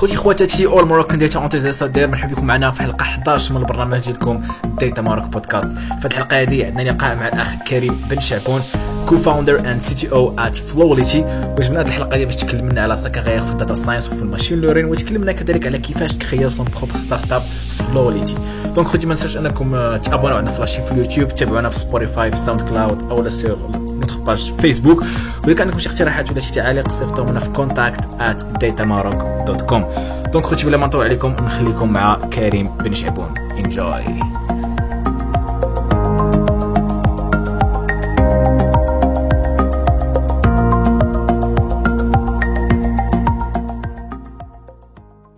خوتي خواتاتي اول مروكان ديتا اونتيزيسا داير مرحبا بكم معنا في حلقه 11 من البرنامج ديالكم ديتا ماروك بودكاست. في الحلقه هذه عندنا لقاء مع الاخ كريم بن شعبون كوفاوندر اند سي تي او ات فلوليتي. وجبنا هذه الحلقه ديال باش تكلمنا على سكاغير في الداتا ساينس وفي الماشين ليرنين، وتكلمنا كذلك على كيفاش تخيل سون بروبر ستارت اب فلوليتي. دونك خوتي ما تنساوش انكم تابوناو عندنا في لاشين في اليوتيوب، تابعونا في سبوتيفاي في ساوند كلاود او سير نوتر باج فيسبوك. وإذا كان عندكم شي اقتراحات ولا شي تعاليق صيفطوهم لنا في contact@datamarok.com. دونك خوتي بلا ما نطول عليكم نخليكم مع كريم بن شعبون. انجوي.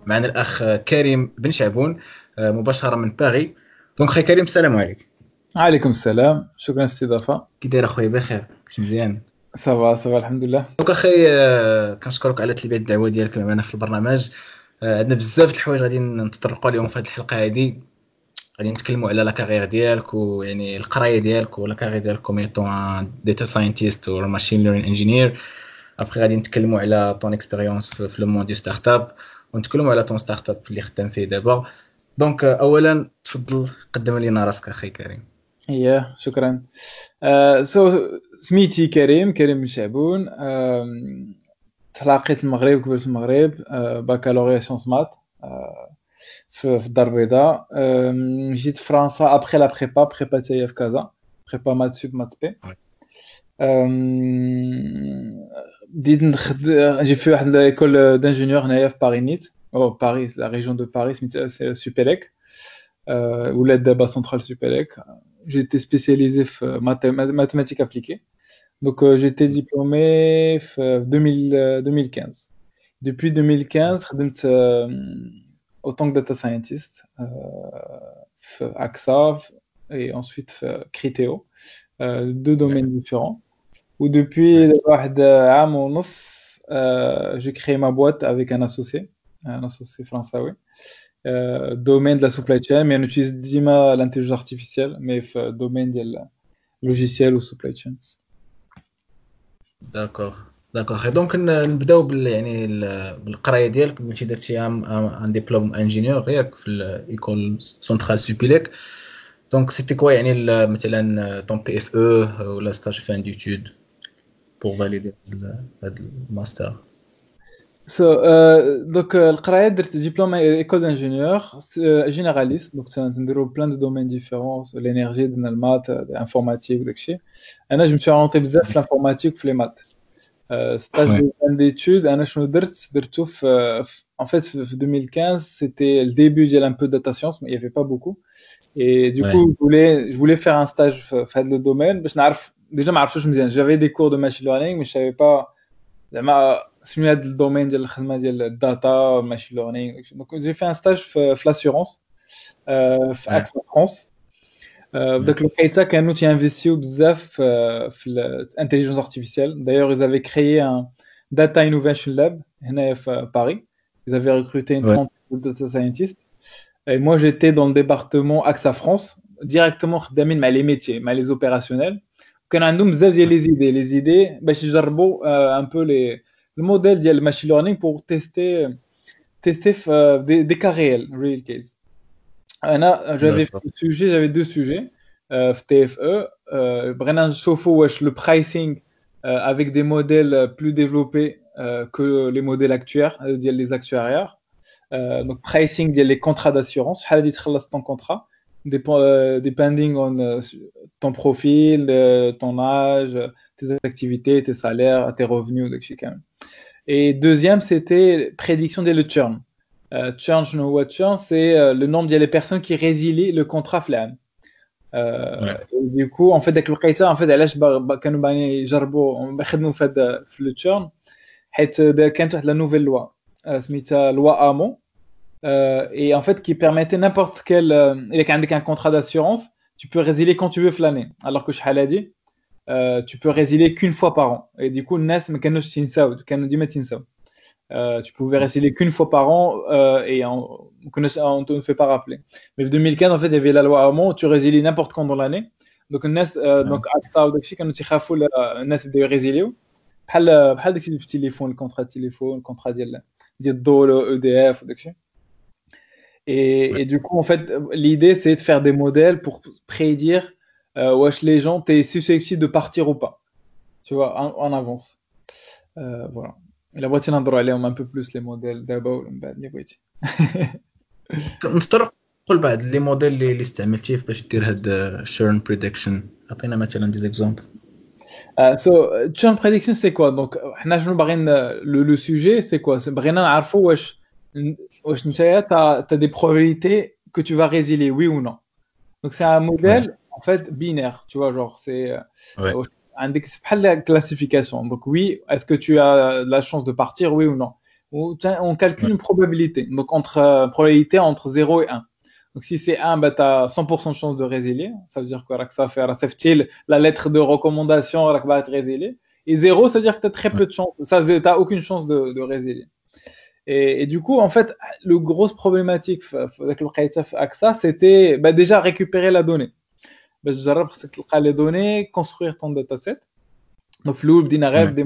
معنا الاخ كريم بن شعبون مباشره من باغي. دونك خي كريم السلام عليكم. عليكم السلام، شكرا للاستضافه. كي داير اخويا؟ بخير كلشي مزيان؟ صافا الحمد لله. دونك اخي كنشكرك على تلبيه الدعوه ديالك معنا في البرنامج. عندنا بزاف د الحوايج غادي نتطرقوا اليوم في هذه الحلقه هذه. غادي نتكلموا على لا كارير ديالك ويعني القرايه ديالك ولا كارير ديالك كوميتون داتا ساينتيست ولا ماشين ليرنين انجينير. ابخي غادي نتكلموا على طون اكسبيريونس في لو موند دو ستارت اب، ونتكلموا على طون ستارت اب اللي خدام فيه دابا. دونك اولا تفضل قدم لينا راسك اخي كريم. شكرا. سميتي كريم بن شعبون. تلاقيت المغرب، كبرت في المغرب، بكالوريا سيونس مات في الدار البيضاء. جيت فرنسا ابخي لا بريبا تاعي في كازا، بريبا مات سوب مات بي. بديت نخدم، جي في واحد ليكول دانجينيور هنايا في باري نيت او باري لا ريجيون دو باري سميتها سوبيليك، ولات دابا سنترال سوبيليك. J'étais spécialisé en mathématiques appliquées. Donc j'étais diplômé en 2015. Depuis 2015, je travaille autant que data scientist AXA et ensuite Criteo, deux domaines différents. Où depuis un an et demi, j'ai créé ma boîte avec un associé français, oui. Domaine de la supply chain, mais on utilise dima l'intelligence artificielle, mais domaine de logiciel ou supply chain. داكوغ. دونك نبداو يعني بالقرايه ديالك. قلتي درتي ان ديبلوم انجينيور ياك في الايكول سنترال سوبيليك. دونك سيتي كوا يعني مثلا طون بي اف او ولا ستاج فان ديتود بور فاليدي هذا الماستر؟ Donc القرايه درت ديبلوم ايكول انجينيور جينيراليست. دونك نديرو بلان دو دومين ديفيرون، الانرجي درنا المات الانفورماتيك وداكشي. انا جو مشي اونطي بزاف في الانفورماتيك في لي مات. ستاج فان ديتود انا شنو درتو في en fait في 2015 c'était le début ديال un peu data science, mais il y avait pas beaucoup. Et du coup je voulais faire un stage في هذا le domaine باش نعرف déjà ما عرفتوش مزيان. j'avais des cours de machine learning mais je savais pas زعما شنو هذا الدومين ديال الخدمه ديال الداتا ماشين ليرنينغ. دونك جي في ان ستاج في لاسيورونس في اكسا فرانس. داك الوقيته كانوا تينفيستيو بزاف في الانتيليجنس ارتيفيسيال. دايوغ ils avaient créé un data innovation lab هنا في Paris. ils avaient recruté une trentaine de data scientists et moi j'étais dans le département AXA France directement خدامين مع les métiers مع les opérationnels. كان عندهم بزاف ديال les idées باش يجربوا un peu le modèle de machine learning pour tester des cas réels, real case. J'avais deux sujets في TFE. بغينا نشوفوا واش le pricing avec des modèles plus développés que les modèles actuels ديال les actuariats. Donc pricing ديال les contrats d'assurance، شحال غادي تخلص ton contrat depending on ton profil, ton âge, tes activités, tes salaires, tes revenus, داكشي كامل. Et deuxième, c'était prédiction de le churn. Churn, c'est le nombre de personnes qui résilient le contrat flam. Du coup, en fait, avec le cas, en fait, علاش كانوا باغيين يجربوا يخدموا في le churn حيت كانت واحد la nouvelle loi سميتها loi Hamon, et en fait qui permettait n'importe quel il y a un contrat d'assurance, tu peux résilier quand tu veux l'année, alors que شحال هادي tu peux résilier qu'une fois par an. Et du coup, الناس ما كانوش تنساو، كانوا ديما تنساو. Tu pouvais résilier qu'une fois par an et on te fait pas rappeler. Mais en 2015, en fait, il y avait la loi Hamon, tu résilies n'importe quand dans l'année. Donc الناس donc AXA وداكشي كانوا تيخافوا الناس يبداو يريزيليو بحال داكشي في التليفون، الكونترا التليفون، الكونترا ديال ديال الضوء EDF وداكشي. Et du coup, en fait, l'idée, c'est de faire des modèles pour prédire wesh les gens, t'es susceptible de partir ou pas. Tu vois, en avance. Voilà. La voiture نهضروا عليهم un peu plus les modèles دابا ومن بعد اللي بغيتي. نقدر نقول بعض لي موديل اللي استعملتيه باش دير هاد churn prediction. عطينا مثلا دي زيكزامبل. So, churn prediction, c'est quoi? Donc, حنا شنو باغيين le sujet, c'est quoi? C'est بغينا نعرفوا واش نتايا t'as des probabilités que tu vas résilier, oui ou non. Donc, c'est un modèle, en fait, binaire, tu vois, genre, c'est عندك بحال la classification. Donc, oui, est-ce que tu as la chance de partir, oui ou non? On calcule une probabilité. Donc, probabilité entre 0 et 1. Donc, si c'est 1, bah, tu as 100% de chance de résilier. Ça veut dire quoi? Ça fait la lettre de recommandation, va être résilier. Et 0, ça veut dire que tu as très peu de chance. Tu n'as aucune chance de résilier. Et du coup, en fait, le grosse problématique avec le AXA, c'était déjà récupérer la donnée. Les données, construire ton dataset. Donc, flou, des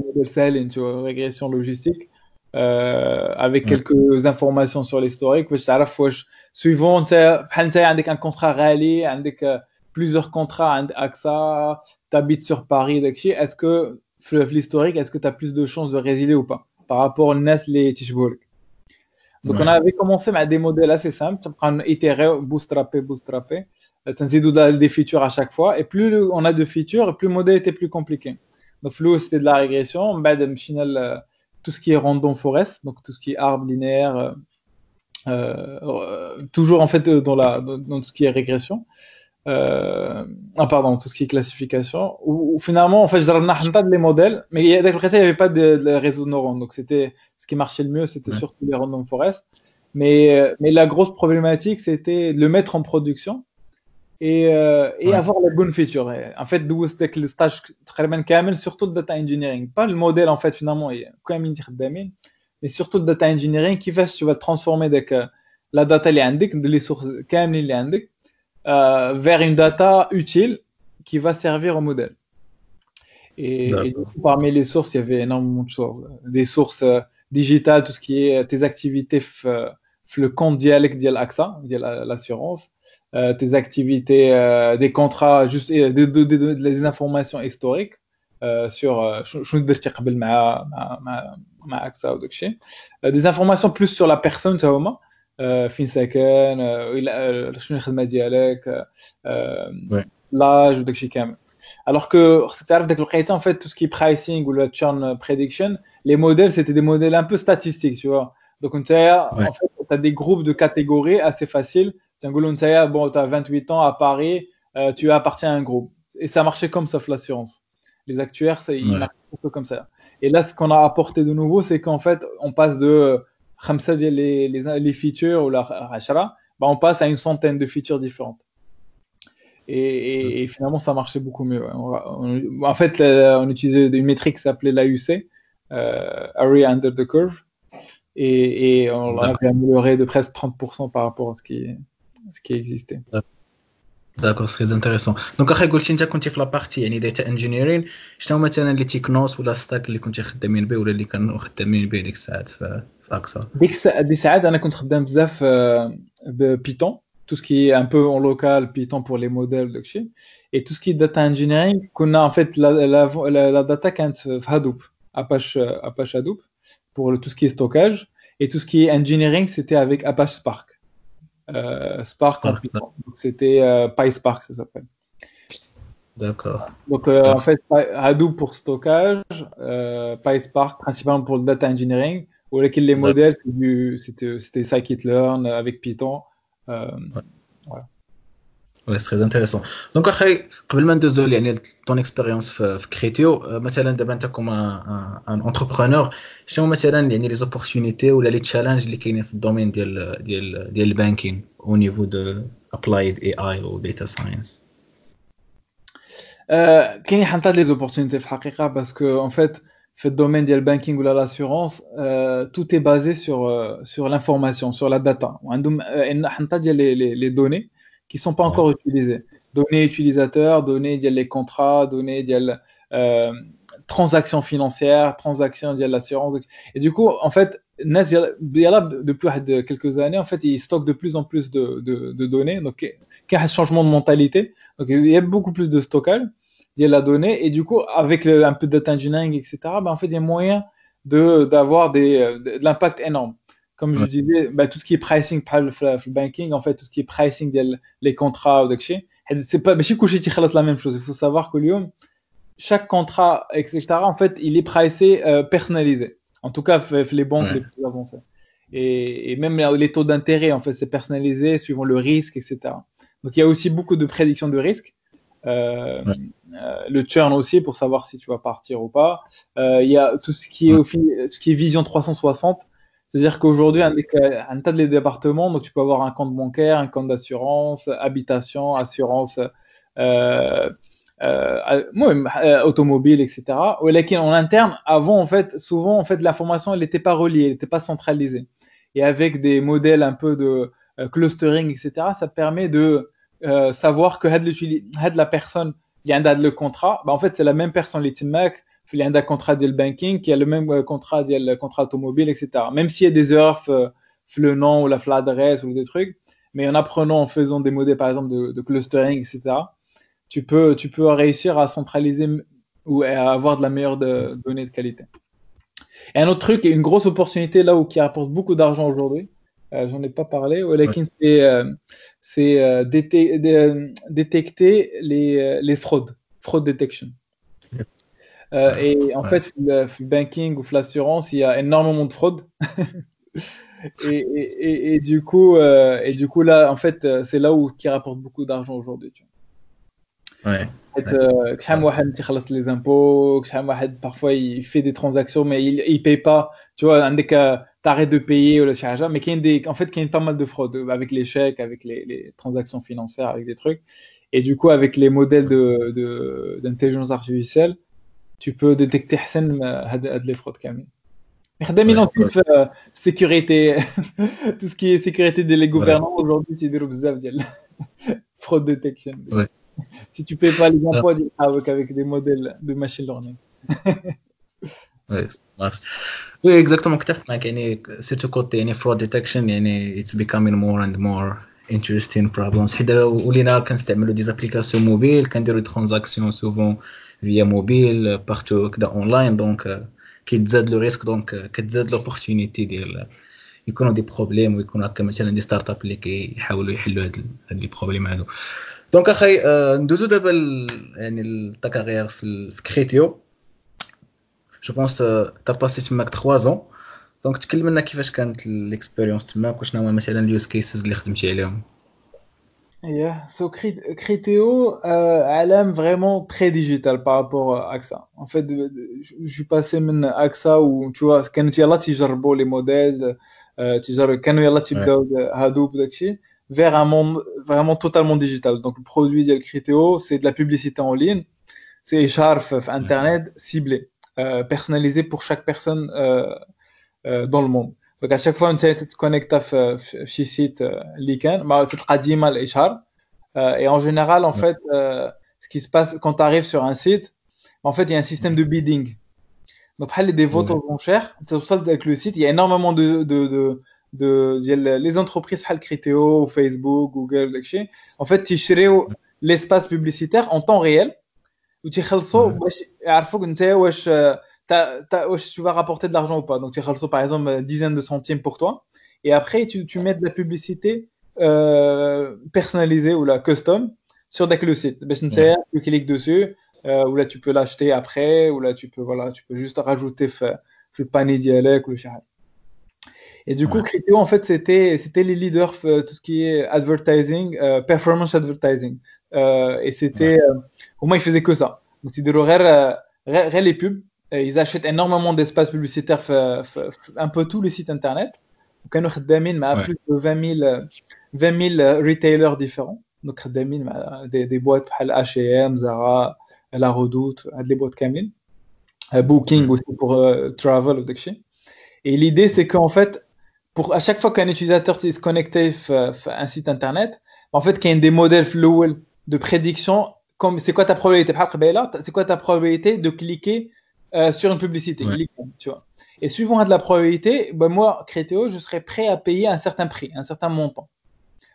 modèles sales, tu vois, régression logistique. Avec quelques informations sur l'historique. Suivant, tu as un contrat rallye, plusieurs contrats avec AXA, tu habites sur Paris, est-ce que l'historique, est-ce que tu as plus de chances de résilier ou pas par rapport aux NAS, les Tishbourg. Donc, on avait commencé avec des modèles assez simples, on itérer, bootstrapper, des features à chaque fois, et plus on a de features, plus le modèle était plus compliqué. Donc, flou, c'était de la régression, tout ce qui est random forest, donc tout ce qui est arbre linéaire, toujours en fait dans tout ce qui est régression, pardon, tout ce qui est classification, où finalement en fait j'ai les modèles, mais il n'y avait pas de réseau de neurones, donc c'était ce qui marchait le mieux, c'était surtout les random forest, mais la grosse problématique c'était de le mettre en production. Et avoir les bonnes features. En fait, d'où c'était le stage très bien kamel, surtout le data engineering. Pas le modèle, en fait, finalement, quand même, mais surtout le data engineering qui fait que tu vas transformer la data les sources kamel vers une data utile qui va servir au modèle. Et du coup, parmi les sources, il y avait énormément de choses. Des sources digitales, tout ce qui est tes activités, le compte dialecte de l'AXA, de l'assurance. Tes activités, des contrats, juste des informations historiques sur AXA ou des informations plus sur la personne, fin ساكن, شنو الخدمة ديالك, l'âge وداكشي كامل. Alors que تعرف داك الوقيته en fait tout ce qui est pricing ou le churn prediction, les modèles c'était des modèles un peu statistiques, tu vois. Donc en fait tu as des groupes de catégories assez faciles. Bon, tu as 28 ans à Paris, tu appartiens à un groupe. Et ça marchait comme ça, l'assurance. Les actuaires, ils marchent un peu comme ça. Et là, ce qu'on a apporté de nouveau, c'est qu'en fait, on passe de les features ou la hachara, on passe à une centaine de features différentes. Et finalement, ça marchait beaucoup mieux. En fait, on utilisait une métrique qui s'appelait l'AUC, Area Under the Curve. Et on l'avait amélioré de presque 30% par rapport à ce qui existait. D'accord, c'est très intéressant. Donc اخي قلت انت كنتي في لا بارتي يعني داتا انجينيرين، شنو مثلا لي تيكنوس ولا ستاك اللي كنتي خدامين به ولا اللي كانوا خدامين به ديك الساعات في اكسا؟ ديك الساعات انا كنت خدام بزاف ببيتون، tout ce qui est un peu en local, Python pour les modèles داكشي. Et tout ce qui est data engineering, كنا en fait la data كانت في Hadoop, Apache Hadoop pour tout ce qui est stockage, et tout ce qui est engineering c'était avec Apache Spark. Spark. En Python. Donc c'était PySpark, ça s'appelle. D'accord. Donc en fait Hadoop pour stockage, PySpark principalement pour le data engineering, ou les modèles c'était scikit-learn avec Python. Voilà. Ouais, c'est très intéressant. Donc اخي قبل ما ندوزو يعني ton expérience في كريتيو، مثلا دابا انت كوم ان انتربرونور، شنو مثلا يعني لي زوبورتونيتي ولا لي تشالنج اللي كاينين في الدومين ديال البانكين او نيفو دو ابلايد اي اي او داتا ساينس؟ كاين حنطات لي زوبورتونيتي في الحقيقه باسكو en fait في الدومين ديال البانكينغ ولا l'assurance, tout est basé sur l'information, sur la data. وعندهم حنطات ديال les données qui sont pas encore utilisées. Données utilisateurs, données ديال les contrats, données ديال transactions financières, transactions ديال l'assurance. Et du coup, en fait, depuis quelques années, en fait, ils stockent de plus en plus de données. Donc, il y a un changement de mentalité. Donc, il y a beaucoup plus de stockage de la donnée. Et du coup, avec un peu de data engineering, etc., ben, en fait, il y a moyen d'avoir de l'impact énorme. Comme je disais, ben, tout ce qui est pricing, par le banking, en fait, tout ce qui est pricing, les contrats, c'est pas, mais chez Coucheti, c'est la même chose. Il faut savoir que Lyon, chaque contrat, etc., en fait, il est pricé personnalisé. En tout cas, les banques les plus avancées. Et même les taux d'intérêt, en fait, c'est personnalisé suivant le risque, etc. Donc, il y a aussi beaucoup de prédictions de risque. Le churn aussi pour savoir si tu vas partir ou pas. Il y a tout ce qui est ce qui est vision 360. C'est-à-dire qu'aujourd'hui, un tas de départements, donc tu peux avoir un compte bancaire, un compte d'assurance, habitation, assurance, automobile, etc. Mais en interne, avant, en fait, souvent, en fait, l'information, elle n'était pas reliée, elle n'était pas centralisée. Et avec des modèles un peu de clustering, etc., ça permet de savoir que la personne qui a le contrat, bah, en fait, c'est la même personne, les Mac, il y a un contrat de banking, qui a le même contrat, le contrat automobile, etc. Même s'il y a des erreurs, le nom ou l'adresse ou des trucs, mais en apprenant, en faisant des modèles, par exemple, de clustering, etc., tu peux réussir à centraliser ou à avoir de la meilleure données de qualité. Et un autre truc, une grosse opportunité là où qui rapporte beaucoup d'argent aujourd'hui, j'en ai pas parlé, c'est détecter les fraudes, fraud detection. Et en fait, le banking ou l'assurance, il y a énormément de fraudes. et du coup, là, en fait, c'est là où qui rapporte beaucoup d'argent aujourd'hui. Tu vois. كشحال واحد تيخلص les impôts, كشحال واحد parfois il fait des transactions mais il paye pas, tu vois, عندك t'arrêtes de payer ولا شي حاجه, mais en fait il y a pas mal de fraude avec les chèques, avec les transactions financières, avec des trucs. Et du coup avec les modèles d'intelligence artificielle, tu peux détecter حسن هاد les fraudes كامل. خدامين aussi في sécurité, tout ce qui est sécurité des gouvernants aujourd'hui تيديروا بزاف ديال fraud detection. Si tu payes pas les impôts avec des modèles de machine learning. Oui, oui, exactement. كتفق معك يعني surtout côté يعني fraud detection يعني it's becoming more and more interesting problems. حيت ولينا كنستعملوا دي زابليكاسيون موبيل, كنديروا ترانزاكسيون سوفون via موبيل بارتو كدا اونلاين, دونك كيتزاد لو ريسك, دونك كتزاد لوبورتونيتي ديال يكونوا دي بروبليم ويكونوا هكا مثلا دي ستارت اب اللي كيحاولوا يحلوا هاد لي بروبليم هادو. دونك اخي ندوزو دابا يعني التكارير في كريتيو. جو بونس تا باسي تماك 3 ans, دونك تكلم لنا كيفاش كانت الاكسبيريونس تماك وشنو هما مثلا اليوز كيسز اللي خدمتي عليهم. So Criteo, عالم vraiment très digital par rapport à AXA. En fait, je suis passé من AXA où tu vois كانوا يلا تيجربوا les modèles, كانوا يلا تيبداو هادوب داكشي, vers un monde vraiment totalement digital. Donc le produit de Criteo, c'est de la publicité en ligne, c'est écharpe internet ciblé, personnalisé pour chaque personne dans le monde. Donc à chaque fois tu te connectes à ce site liken, bah tu تلقى ديما الاشهار. Et en général en fait ce qui se passe quand tu arrives sur un site, en fait il y a un système de bidding. Donc بحال des ventes aux enchères, tu توصل avec le site, il y a énormément les entreprises بحال Criteo, Facebook, Google داكشي, en fait تيشريو l'espace publicitaire en temps réel وتيخلصوا باش يعرفوك انت واش tu vas rapporter de l'argent ou pas. Donc tu as par exemple une dizaine de centimes pour toi, et après tu mets de la publicité personnalisée ou la custom sur le site. Tu cliques dessus, ou là tu peux l'acheter après, ou là tu peux juste rajouter le panier dialogue ou le chat. Et du coup Criteo en fait c'était les leaders tout ce qui est advertising, performance advertising, et c'était au moins ils faisaient que ça. Donc ils disaient les pubs. Ils achètent énormément d'espace publicitaire un peu tous les sites internet. Donc ils ont plus de 20 000 retailers différents. Donc des boîtes comme H&M, Zara, La Redoute, des boîtes kamil. Booking aussi pour travel ou des. Et l'idée c'est qu'en fait à chaque fois qu'un utilisateur se connecte à un site internet, en fait qu'il y a des modèles de prédiction, comme c'est quoi ta probabilité, c'est quoi ta probabilité de cliquer sur une publicité, tu vois. Et suivant de la probabilité, ben moi, Criteo, je serais prêt à payer un certain prix, un certain montant.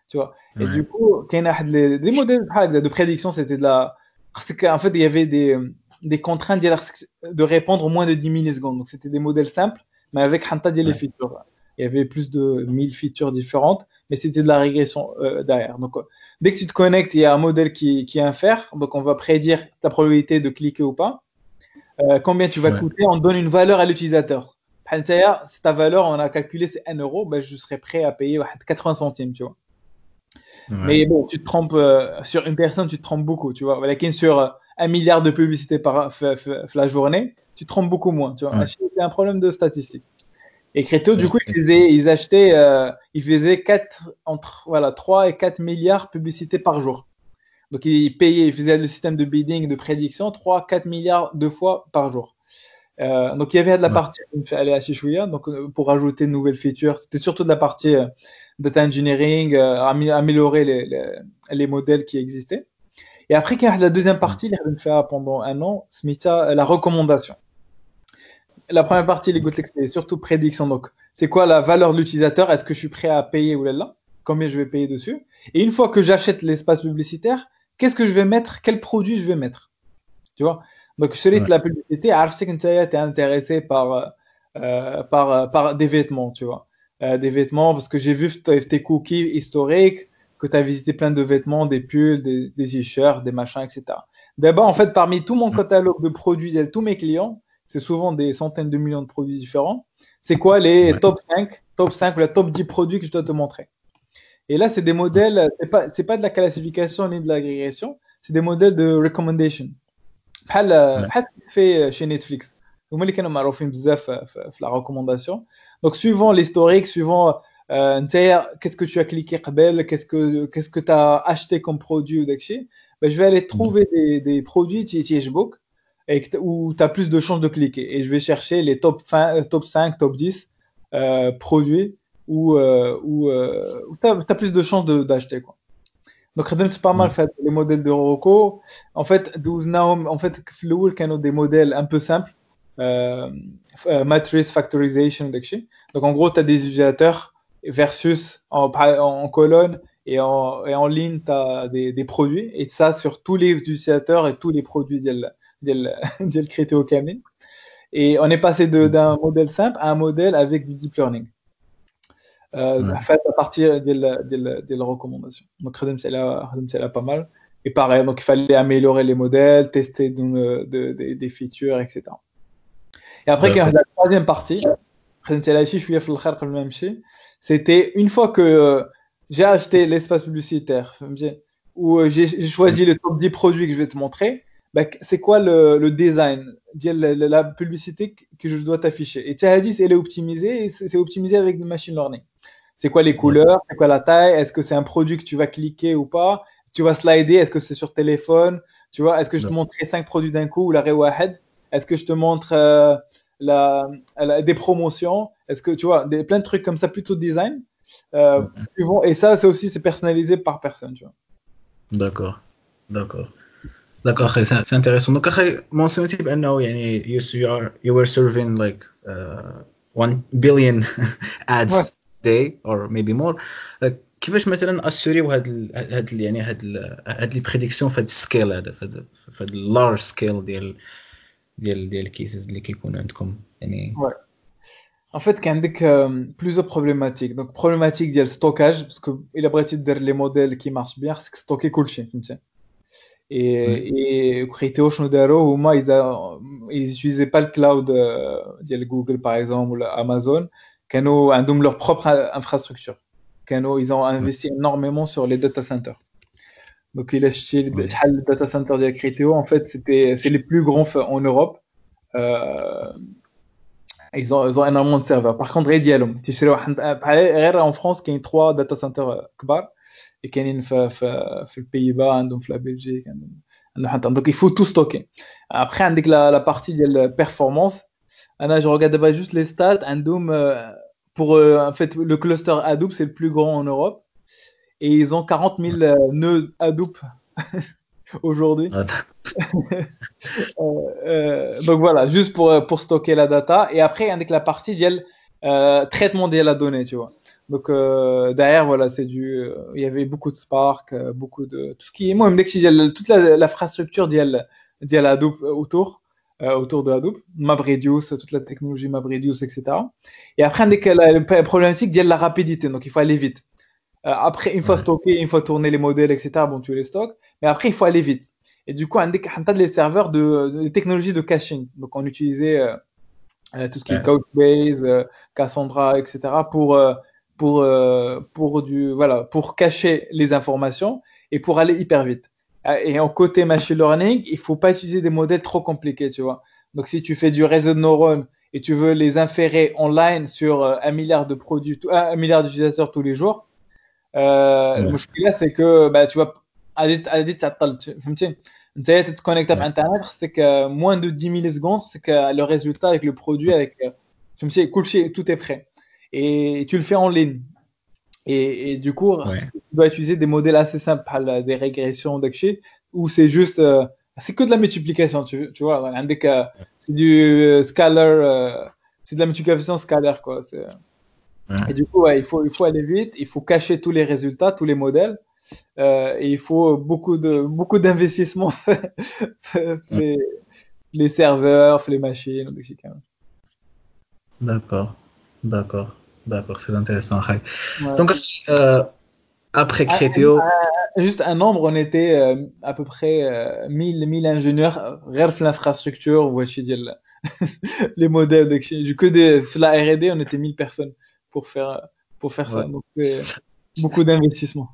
Tu vois. Et du coup, il y a des modèles de prédiction, c'était de la. Parce qu'en fait, il y avait des contraintes de répondre au moins de 10 millisecondes. Donc, c'était des modèles simples, mais avec les features. Il y avait plus de 1000 features différentes, mais c'était de la régression derrière. Donc, dès que tu te connectes, il y a un modèle qui infère. Donc, on va prédire ta probabilité de cliquer ou pas. Combien tu vas coûter, on donne une valeur à l'utilisateur. Si ta valeur, on a calculé, c'est 1 euro, ben, je serais prêt à payer 80 centimes, tu vois. Mais bon, tu te trompes sur une personne, tu te trompes beaucoup, tu vois. Sur 1 milliard de publicités par la journée, tu te trompes beaucoup moins, tu vois. C'est un problème de statistique. Et Criteo, du coup, ils achetaient, ils faisaient 3 et 4 milliards de publicités par jour. Donc, ils faisaient le système de bidding, de prédiction, 3, 4 milliards de fois par jour. Donc, il y avait de la partie donc, pour ajouter de nouvelles features. C'était surtout de la partie data engineering, améliorer les modèles qui existaient. Et après, il y a la deuxième partie, il a fait pendant 1 an, la recommandation. La première partie, c'est surtout prédiction. Donc, c'est quoi la valeur de l'utilisateur? Est-ce que je suis prêt à payer ou là? Combien je vais payer dessus? Et une fois que j'achète l'espace publicitaire, qu'est-ce que je vais mettre? Quel produit je vais mettre? Tu vois? Donc, je te la publicité, tu es intéressé par des vêtements, tu vois. Des vêtements, parce que j'ai vu tes cookies historiques, que tu as visité plein de vêtements, des pulls, des t-shirts, des machins, etc. D'abord, en fait, parmi tout mon catalogue de produits de tous mes clients, c'est souvent des centaines de millions de produits différents. C'est quoi les top 5 ou la top 10 produits que je dois te montrer? Et là, c'est des modèles, c'est pas de la classification ni de l'agrégation, c'est des modèles de recommendation. بحال fait chez Netflix. هما اللي كانوا معروفين بزاف في la recommandation. Donc suivant l'historique, suivant qu'est-ce que tu as cliqué قبل, qu'est-ce que tu as acheté comme produit ou داكشي, ben je vais aller trouver des produits qui يعجبوك où tu as plus de chances de cliquer et je vais chercher les top 5, top 10 produits où tu as plus de chances d'acheter quoi. Donc خدمت pas mal fait les modèles de Rocco. En fait في الاول كانوا des modèles un peu simples, matrix factorization داكشي. Donc en gros tu as des utilisateurs versus en colonne et en ligne tu as des produits et ça sur tous les utilisateurs et tous les produits ديال Criteo Camille. Et on est passé d'un modèle simple à un modèle avec du deep learning. fait à partir des recommandations. Donc, c'est pas mal. Et pareil, donc il fallait améliorer les modèles, tester des features, etc. Et après, il y a la troisième partie. C'était une fois que j'ai acheté l'espace publicitaire, où j'ai choisi les top 10 produits que je vais te montrer, bah, c'est quoi le design, la publicité que je dois t'afficher. Et Tahadis, elle est optimisée, et c'est optimisé avec du machine learning. C'est quoi les couleurs, c'est quoi la taille, est-ce que c'est un produit que tu vas cliquer ou pas, tu vas slider, est-ce que c'est sur téléphone, tu vois, est-ce que je te montre les 5 produits d'un coup ou la rewahed, est-ce que je te montre des promotions, est-ce que tu vois, plein de trucs comme ça, plutôt design. Et ça, c'est personnalisé par personne, tu vois. D'accord. C'est intéressant. Donc, mentionné بأنه يعني you were serving like 1 billion ads day or maybe more. كيفاش مثلا اسوريو هاد يعني هاد لي بريديكسيون في هاد السكيل هذا في هاد اللارج سكيل ديال الكيسز اللي كيكونوا عندكم يعني. En fait, il y a plusieurs problématiques. Donc, problématique de stockage, parce qu'il a besoin de les modèles qui marchent bien, c'est que stocker cool chez Et Criteo, ils n'utilisaient pas le cloud de Google, par exemple, ou Amazon. Ils ont leur propre infrastructure. Ils ont investi énormément sur les data centers. Donc, il a acheté le data center de Criteo. En fait, c'est les plus grands en Europe. Ils ont énormément de serveurs. Par contre, en France, il y a 3 data centers كبار. Et كاينين في البيبا عندهم في la Belgique donc il faut tout stocker. Après عندك la partie de performance. Je regarde juste les stats عندهم pour en fait le cluster Hadoop c'est le plus grand en Europe et ils ont 40 000 nœuds Hadoop aujourd'hui. Donc voilà, juste pour stocker la data. Et après, avec la partie traitement de la donnée, tu vois. Donc derrière, voilà, il y avait beaucoup de Spark, beaucoup de tout ce qui est moi, même dès que il y a toute l'infrastructure d'il Hadoop autour de Hadoop, MapReduce, toute la technologie MapReduce, etc. Et après, avec la problématique d'il la rapidité, donc il faut aller vite. Après, une fois Ouais. stocké, une fois tourné les modèles, etc., bon, tu les stockes. Mais après, il faut aller vite. Et du coup, on a les serveurs de technologie de caching. Donc, on utilisait tout ce qui est Ouais. Couchbase, Cassandra, etc. Voilà, pour cacher les informations et pour aller hyper vite. Et en côté machine learning, il faut pas utiliser des modèles trop compliqués, tu vois. Donc, si tu fais du réseau de neurones et tu veux les inférer online sur 1 milliard de produits, 1 milliard d'utilisateurs tous les jours, Ouais. المشكله سي كو tu vas غادي تعطل فهمتي انت تتكونيكتا في Ouais. انترنت خصك moins de 10 millisecondes خصك le résultat avec le produit avec فهمتي كلشي tout est prêt et tu le fais en ligne et du coup Ouais. tu dois utiliser des modèles assez simples بحال des régressions داكشي où c'est juste c'est que de la multiplication tu vois عندك c'est du scalar c'est de la multiplication scalaire quoi et Ouais. du coup, ouais, il faut aller vite, il faut cacher tous les résultats, tous les modèles, et il faut beaucoup d'investissement Ouais. les, les serveurs, les machines, etc. D'accord. D'accord. D'accord. C'est intéressant. Hay. Ouais. Donc, après Ah, Criteo, juste un nombre, on était à peu près 1000 ingénieurs, غير في l'infrastructure, وهادشي ديال les modèles, du que la R&D, on était 1000 personnes pour faire, pour faire ça. ouais. Donc, c'est beaucoup d'investissement.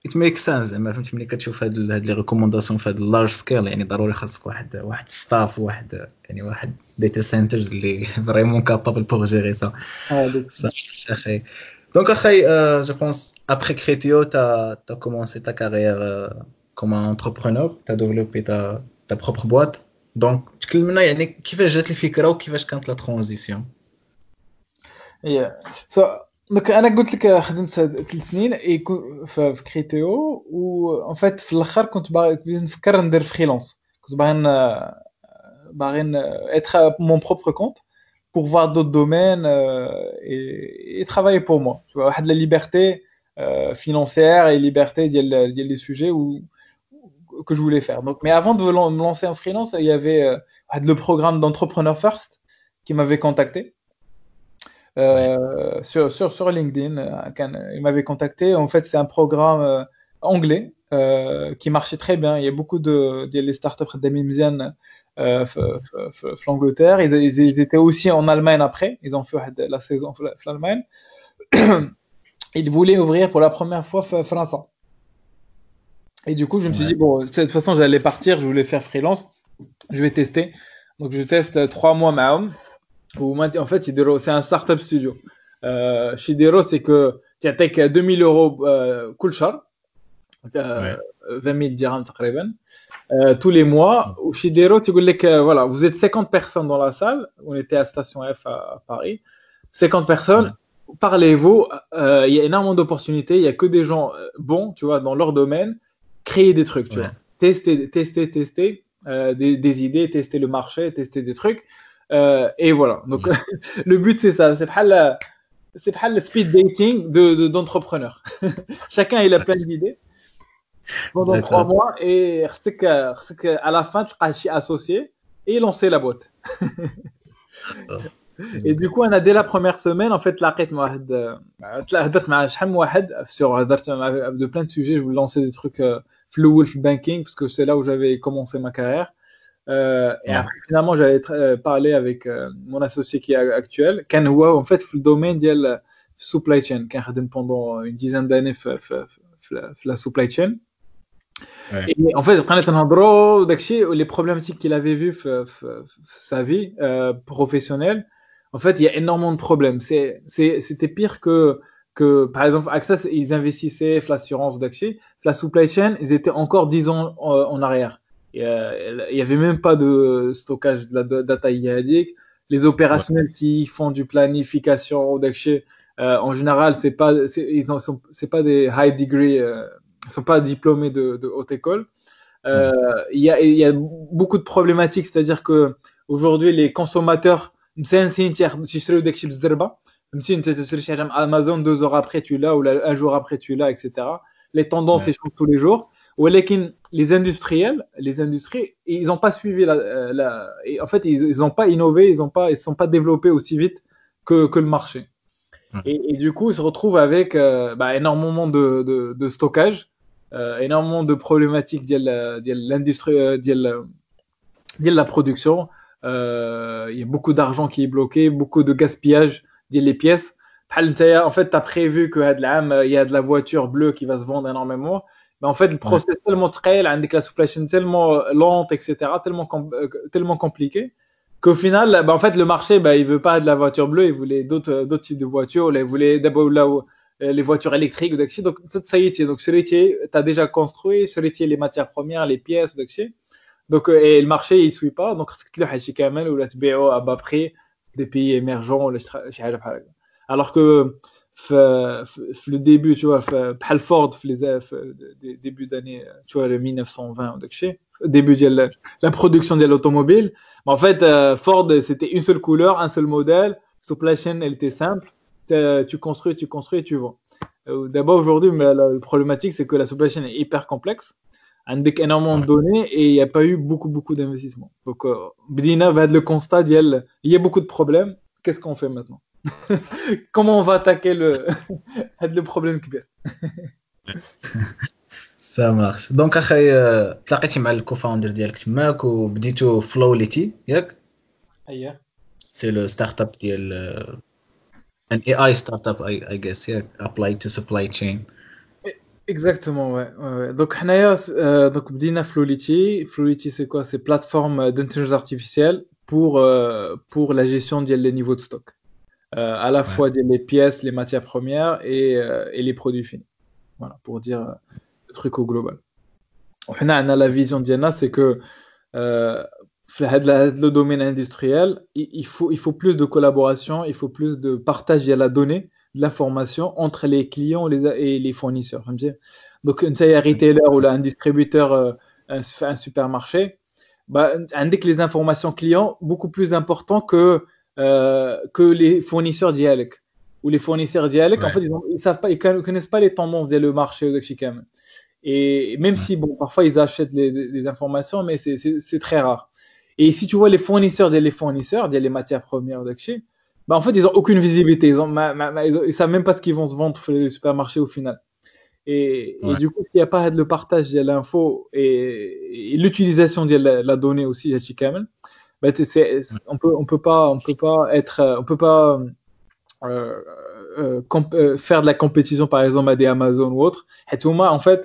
It makes sense زعما فهمتي ملي كتشوف هاد لي ريكومونداسيون في هاد اللارج سكيل يعني ضروري خاصك واحد ستاف واحد داتا سنترز اللي فريمون كابابل بور جيري سا Ouais, donc, صافي اخي دونك اخي جو بونس ابري كريتيو تا كومونسي ta carrière comme un entrepreneur t'as développé ta propre boîte donc تكلمنا يعني كيفاش جات الفكره وكيفاش كانت لا ترانزيسيون هي دونك انا قلت لك خدمت 3 سنين في كريتيو و فات في الاخر كنت باغي نفكر ندير فريلانس كنت باغي être mon propre compte pour voir d'autres domaines et travailler pour moi tu vois واحد la liberté financière et liberté ديال les sujets que je voulais faire donc mais avant de me lancer en freelance il y avait le programme d'entrepreneur first qui m'avait contacté ouais sur LinkedIn. Il m'avait contacté. En fait, c'est un programme anglais qui marchait très bien. Il y a beaucoup les startups d'Amimzian l'Angleterre. Ils étaient aussi en Allemagne après. Ils ont fait la saison en Allemagne. Ils voulaient ouvrir pour la première fois France. Et du coup, je me suis dit, ouais bon, de toute façon, j'allais partir. Je voulais faire freelance. Je vais tester. Donc, je teste 3 mois معاهم. En fait, c'est un startup studio. Shidero, c'est que tu attaques 2000 euros كل شهر, ouais 20 000 dirhams تقريبا, tous les mois. Ou Shidero, tu dis que voilà, vous êtes 50 personnes dans la salle. On était à Station F à Paris. 50 personnes. ouais Parlez-vous. Il y a énormément d'opportunités. Il y a que des gens bons, tu vois, dans leur domaine. Créer des trucs, tu ouais vois. Tester des idées, tester le marché, tester des trucs. Et voilà. Donc, le but, c'est ça. C'est pas le speed dating d'entrepreneur. Chacun, il a plein d'idées pendant 3 d'accord mois et à la fin, tu as associé et lancer la boîte. très Et du coup, intéressant on a dès la première semaine, en fait, لقيت مع واحد هضرت مع شحال من واحد هضرت de plein de sujets. Je voulais lancer des trucs في الاول في banking parce que c'est là où j'avais commencé ma carrière. Et ouais après, finalement, j'allais parler avec mon associé qui est actuel. كان هو en fait في le domaine ديال supply chain. كان خدم pendant une dizaine d'années في la supply chain. ouais Et en fait, بقينا تنهضروا داكشي les problématiques qu'il avait vu في sa vie professionnelle. En fait, il y a énormément de problèmes. C'était pire que par exemple, AXA, ils investissaient dans l'assurance d'Akshi. La supply chain, ils étaient encore 10 ans en arrière. Il y avait même pas de stockage de la data IADIC. Les ouais opérationnels qui font du planification d'Akshi, en général, c'est pas des high degree, ils sont pas diplômés de haute école. Il y a beaucoup de problématiques, c'est-à-dire que aujourd'hui les consommateurs مسانسين تيشريو داكشي بالزربه فهمتي انت تشري شي حاجه من امازون 2 heures après tu l'as ou un jour après tu l'as etc. Les tendances Ouais. changent tous les jours ولكن les industries ils ont pas suivi et en fait ils ont pas innové, ils sont pas développés aussi vite que le marché. Ouais. Et du coup, ils se retrouvent avec énormément de stockage, énormément de problématiques de l'industrie, de la production. Il y a beaucoup d'argent qui est bloqué, beaucoup de gaspillage des pièces. En fait, tu as prévu que il y a de la voiture bleue qui va se vendre énormément. Mais en fait, le Ouais. process est tellement très, avec la supply chain tellement lente, etc., tellement compliqué, qu'au final, en fait, le marché, il veut pas de la voiture bleue, il voulait d'autres types de voitures, il voulait d'abord les voitures électriques ou d'acchi. Donc, ça y est, donc, sur tu as déjà construit, sur les matières premières, les pièces ou d'acchi. Donc, et le marché, il suit pas. Donc, c'est que le كامل ou la تبيعه à bas prix des pays émergents ولا شي حاجة بحال هكا. Alors que le début, tu vois, بحال Ford, début d'année, tu vois, le 1920 ou داكشي, début de la production de l'automobile. En fait, Ford, c'était une seule couleur, un seul modèle. Supply chain, elle était simple. Tu construis, et tu vends. D'abord, aujourd'hui, mais la problématique, c'est que la supply chain est hyper complexe. عندك énormément de Ouais. données et il n'y a pas eu beaucoup d'investissements. Donc, بدينا بهذا le constat ديال il y a beaucoup de problèmes. Qu'est-ce qu'on fait maintenant? Comment on va attaquer هذا le problème كبير؟ Ça marche. Donc اخي تلاقيتي مع الكوفاوندر ديالك تماك وبديتو فلوليتي ياك؟ أيه. سي لو ستارت اب ديال ان اي اي ستارت اب I guess ياك applied to supply chain. Exactement, ouais. Ouais. Donc, حنايا, donc بدينا Fluidity. Fluidity, c'est quoi? C'est plateforme d'intelligence artificielle pour la gestion des niveaux de stock. À la Ouais. fois les pièces, les matières premières et les produits finis. Voilà, pour dire le truc au global. On a la vision d'Iana, c'est que le domaine industriel, il faut plus de collaboration, il faut plus de partage de la donnée, de l'information entre les clients et les fournisseurs. Donc, un retailer ou un distributeur, un supermarché, indique les informations clients beaucoup plus importantes que les fournisseurs dialectes. Ou les fournisseurs dialectes, en Ouais. fait, ils savent pas, ils connaissent pas les tendances du marché ou de Chicago. Et même Ouais. si, bon, parfois ils achètent des informations, mais c'est très rare. Et si tu vois les fournisseurs, des matières premières, en fait, ils ont aucune visibilité. Ils savent même pas ce qu'ils vont se vendre dans les supermarchés au final. Et Ouais. du coup, s'il n'y a pas le partage de l'info et l'utilisation de la donnée aussi, on peut pas faire de la compétition par exemple à des Amazon ou autres. Et tout en fait,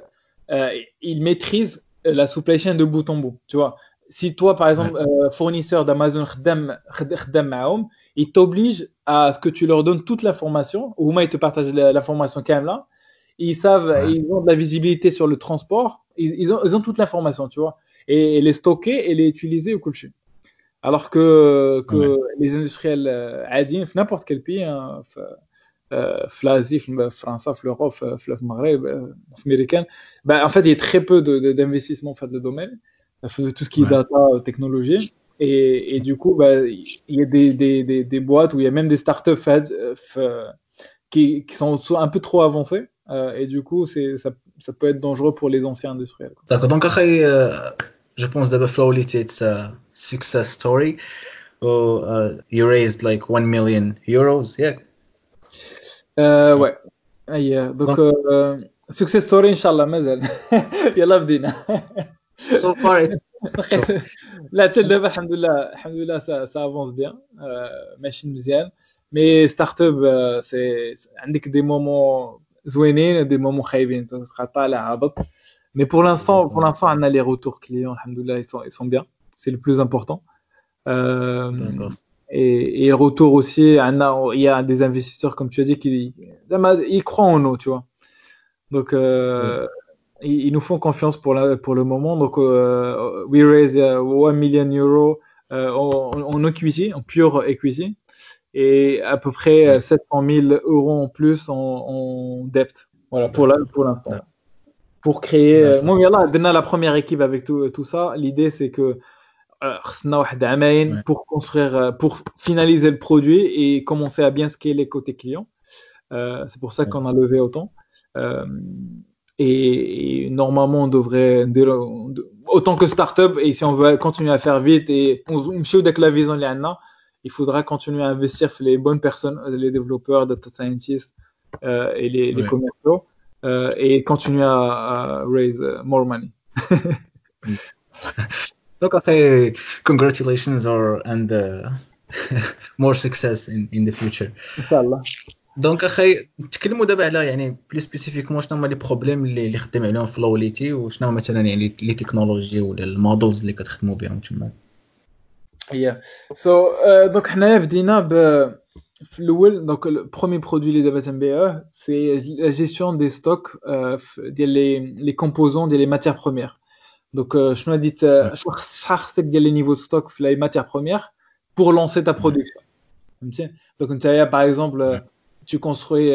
ils maîtrisent la supply chain de bout en bout. Tu vois, si toi par exemple Ouais. fournisseur d'Amazon خدام معاهم, ils t'obligent à ce que tu leur donnes toute l'information, ou moi ils te partagent l'information quand même là. Ils savent, Ouais. ils ont de la visibilité sur le transport, ils ont toute l'information, tu vois, et les stocker et les utiliser au coach. Alors que Ouais. les industriels عاديين في n'importe quel pays, hein, في l'Asie, في France, في l'Europe, في المغرب, في Américaine, en fait, il y a très peu d'investissement dans le domaine, tout ce qui est Ouais. data, technologie. Et du coup, il y a des boîtes où il y a même des startups qui sont un peu trop avancées. Et du coup, ça peut être dangereux pour les anciens industriels, quoi. D'accord. Donc اخي je pense d'abord Flowlity it's a success story. You raised like 1 million euros. Yeah. Ouais. Donc, Donc success story, Inch'Allah, مازال. يلا بدينا. so far it's لا حتى دابا الحمد لله ça avance bien, ماشي مزيان. Mais start-up, عندك des moments زوينين, des moments خايبين, تبقى طالع هابط. Mais pour l'instant, on a les retours clients, alhamdoulilah, ils sont bien. C'est le plus important. Euh, d'accord. et le retour aussi, il y a des investisseurs, comme tu as dit, ils croient en nous, tu vois. Donc, Ouais. ils nous font confiance pour le moment. Donc, we raise 1 million euros en equity, en pure equity, et à peu près Ouais. 700 000 euros en plus en debt. Voilà, pour l'instant. pour créer. D'accord. Moi, là, dans la première équipe avec tout ça, l'idée c'est que خصنا واحد عامين Ouais. pour construire, pour finaliser le produit et commencer à bien scaler côté client. C'est pour ça Ouais. qu'on a levé autant. Euh, et normalement, on devrait, autant que startup, et si on veut continuer à faire vite et on avec la vision اللي عندنا, il faudra continuer à investir sur les bonnes personnes, les développeurs, data scientists et les Ouais. commerciaux, et continuer à raise more money. Donc après, congratulations and more success in the future. Inch'Allah. دونك اخي تكلموا دابا على يعني بلي سبيسيفيكمون شنو هما لي بروبليم اللي خدام عليهم في لوليتي وشنو مثلا يعني لي تكنولوجي ولا المودلز اللي كتخدموا بهم تما. Yeah. So, donc, حنايا بدينا في الأول. Donc, le premier produit اللي دابا تنبيعوه c'est la gestion des stocks ديال les composants ديال les matières premières. Donc, شنو ديت شحال خصك ديال les niveaux de stock في les matières premières pour lancer ta production. فهمتي. Donc, نتايا par exemple, tu construis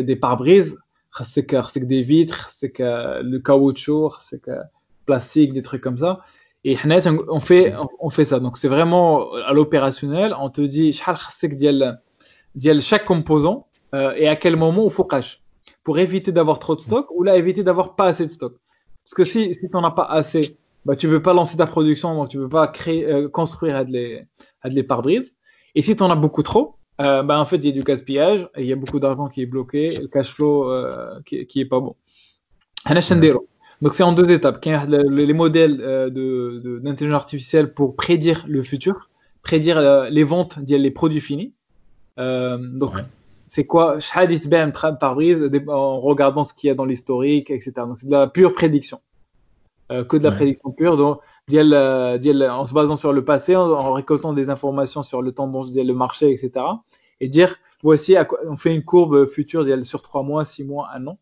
des pare-brises, خصك des vitres, خصك le caoutchouc, خصك plastique, des trucs comme ça. Et حنا on fait ça. Donc c'est vraiment à l'opérationnel, on te dit شحال خصك ديال chaque composant et à quel moment au focage pour éviter d'avoir trop de stock ou là éviter d'avoir pas assez de stock. Parce que si tu n'en as pas assez, bah tu peux pas lancer ta production, donc tu peux pas construire les pare-brises. Et si tu en as beaucoup trop, bah en fait il y a du gaspillage, et il y a beaucoup d'argent qui est bloqué, et le cash flow qui est pas bon. حنا اش نديرو. Donc c'est en deux étapes. Il y a les modèles d'intelligence artificielle pour prédire le futur, prédire les ventes des produits finis. Donc Ouais. c'est quoi شحال يتباع pare-brise en regardant ce qu'il y a dans l'historique, etc. Donc c'est de la pure prédiction. Que de la Ouais. prédiction pure, donc en se basant sur le passé, en récoltant des informations sur le tendance du marché, etc. Et dire voici on fait une courbe future sur 3 mois, 6 mois, 1 an.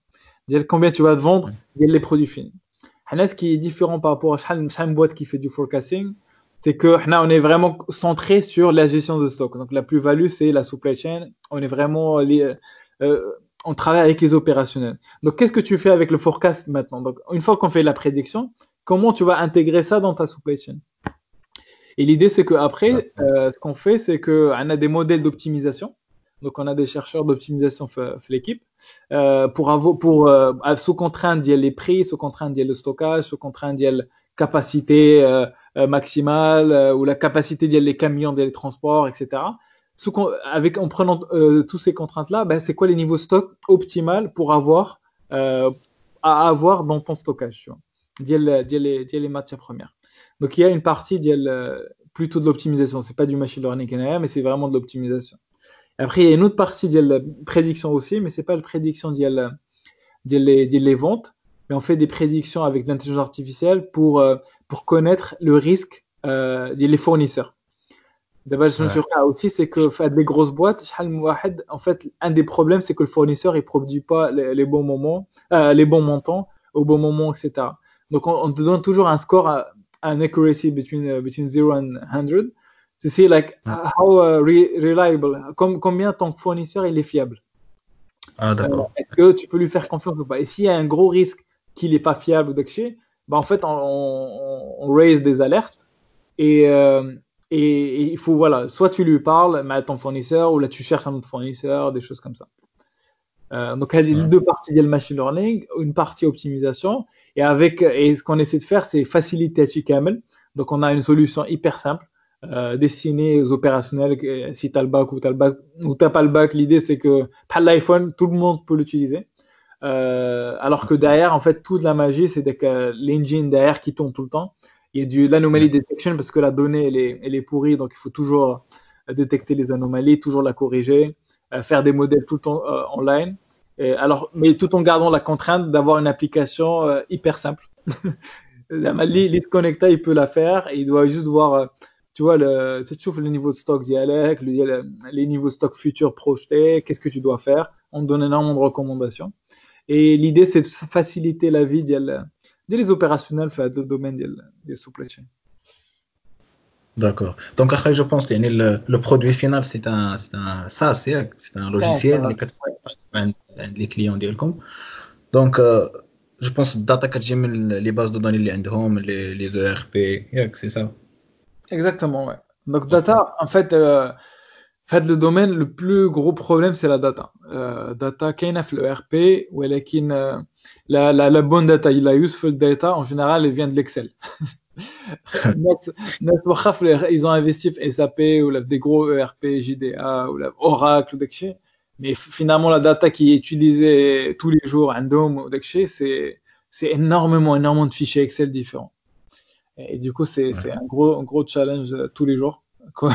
Dire combien tu vas te vendre les produits finis. Ce qui est différent par rapport à chaque boîte qui fait du forecasting, c'est que on est vraiment centré sur la gestion de stock. Donc la plus-value c'est la supply chain. On est vraiment on travaille avec les opérationnels. Donc, qu'est-ce que tu fais avec le forecast maintenant? Donc, une fois qu'on fait la prédiction, comment tu vas intégrer ça dans ta supply chain? Et l'idée, c'est qu'après, ce qu'on fait, c'est qu'on a des modèles d'optimisation. Donc, on a des chercheurs d'optimisation في l'équipe pour sous contrainte il y a les prix, sous contrainte il y a le stockage, sous contrainte il y a la capacité maximale ou la capacité il y a les camions, il y a les transports, etc. En prenant tous ces contraintes-là, ben, c'est quoi les niveaux stock optimal pour à avoir dans ton stockage, tu vois, les matières premières. Donc il y a une partie plutôt de l'optimisation, c'est pas du machine learning, mais c'est vraiment de l'optimisation. Et après il y a une autre partie de la prédiction aussi, mais c'est pas la prédiction les ventes, mais on fait des prédictions avec l'intelligence artificielle pour connaître le risque des fournisseurs. D'abord, je me suis dit aussi, c'est que faire des grosses boîtes, en fait, un des problèmes, c'est que le fournisseur, il produit pas les bons moments, les bons montants au bon moment, etc. Donc, on te donne toujours un score, an accuracy between 0 and 100. To see like how reliable, combien ton fournisseur il est fiable. Ah d'accord. Est-ce que tu peux lui faire confiance ou pas? Et s'il y a un gros risque qu'il est pas fiable ou d'achat, bah en fait, on raise des alertes et il faut, voilà, soit tu lui parles à ton fournisseur, ou là tu cherches un autre fournisseur, des choses comme ça. Donc il y a les deux parties de machine learning, une partie optimisation, et ce qu'on essaie de faire, c'est faciliter à Chikamel. Donc on a une solution hyper simple, destinée aux opérationnels. Si tu as le bac ou tu n'as pas le bac, l'idée c'est que par l'iPhone, tout le monde peut l'utiliser. Alors que derrière, en fait, toute la magie, c'est l'engine derrière qui tourne tout le temps. Il y a de l'anomaly detection parce que la donnée elle est pourrie, donc il faut toujours détecter les anomalies, toujours la corriger, faire des modèles tout le temps online. Mais tout en gardant la contrainte d'avoir une application hyper simple. Lead Connecta, il peut la faire, et il doit juste voir, tu vois, tu trouves le niveau de stock dialecte, les niveaux de stock futurs projetés, qu'est-ce que tu dois faire. On te donne énormément de recommandations. Et l'idée, c'est de faciliter la vie des opérationnels dans le domaine des supply chain. D'accord. Donc après, je pense que le produit final, c'est un SaaS, c'est un logiciel les clients ديالكم. دونك جو بونس الداتا كتجي من لي باز دو دوني اللي عندهم لي زو ار بي ياك سي سا. Exactement, ouais. Donc, data, en fait, fait le domaine, le plus gros problème, c'est la data. Data, qu'il y a le ERP, ou la bonne data, la useful data, en général, elle vient de l'Excel. Ils ont investi dans SAP ou des gros ERP, JDA ou Oracle ou des choses. Mais finalement, la data qui est utilisée tous les jours, ou des choses, c'est énormément de fichiers Excel différents. Et du coup, c'est un gros challenge tous les jours qu'on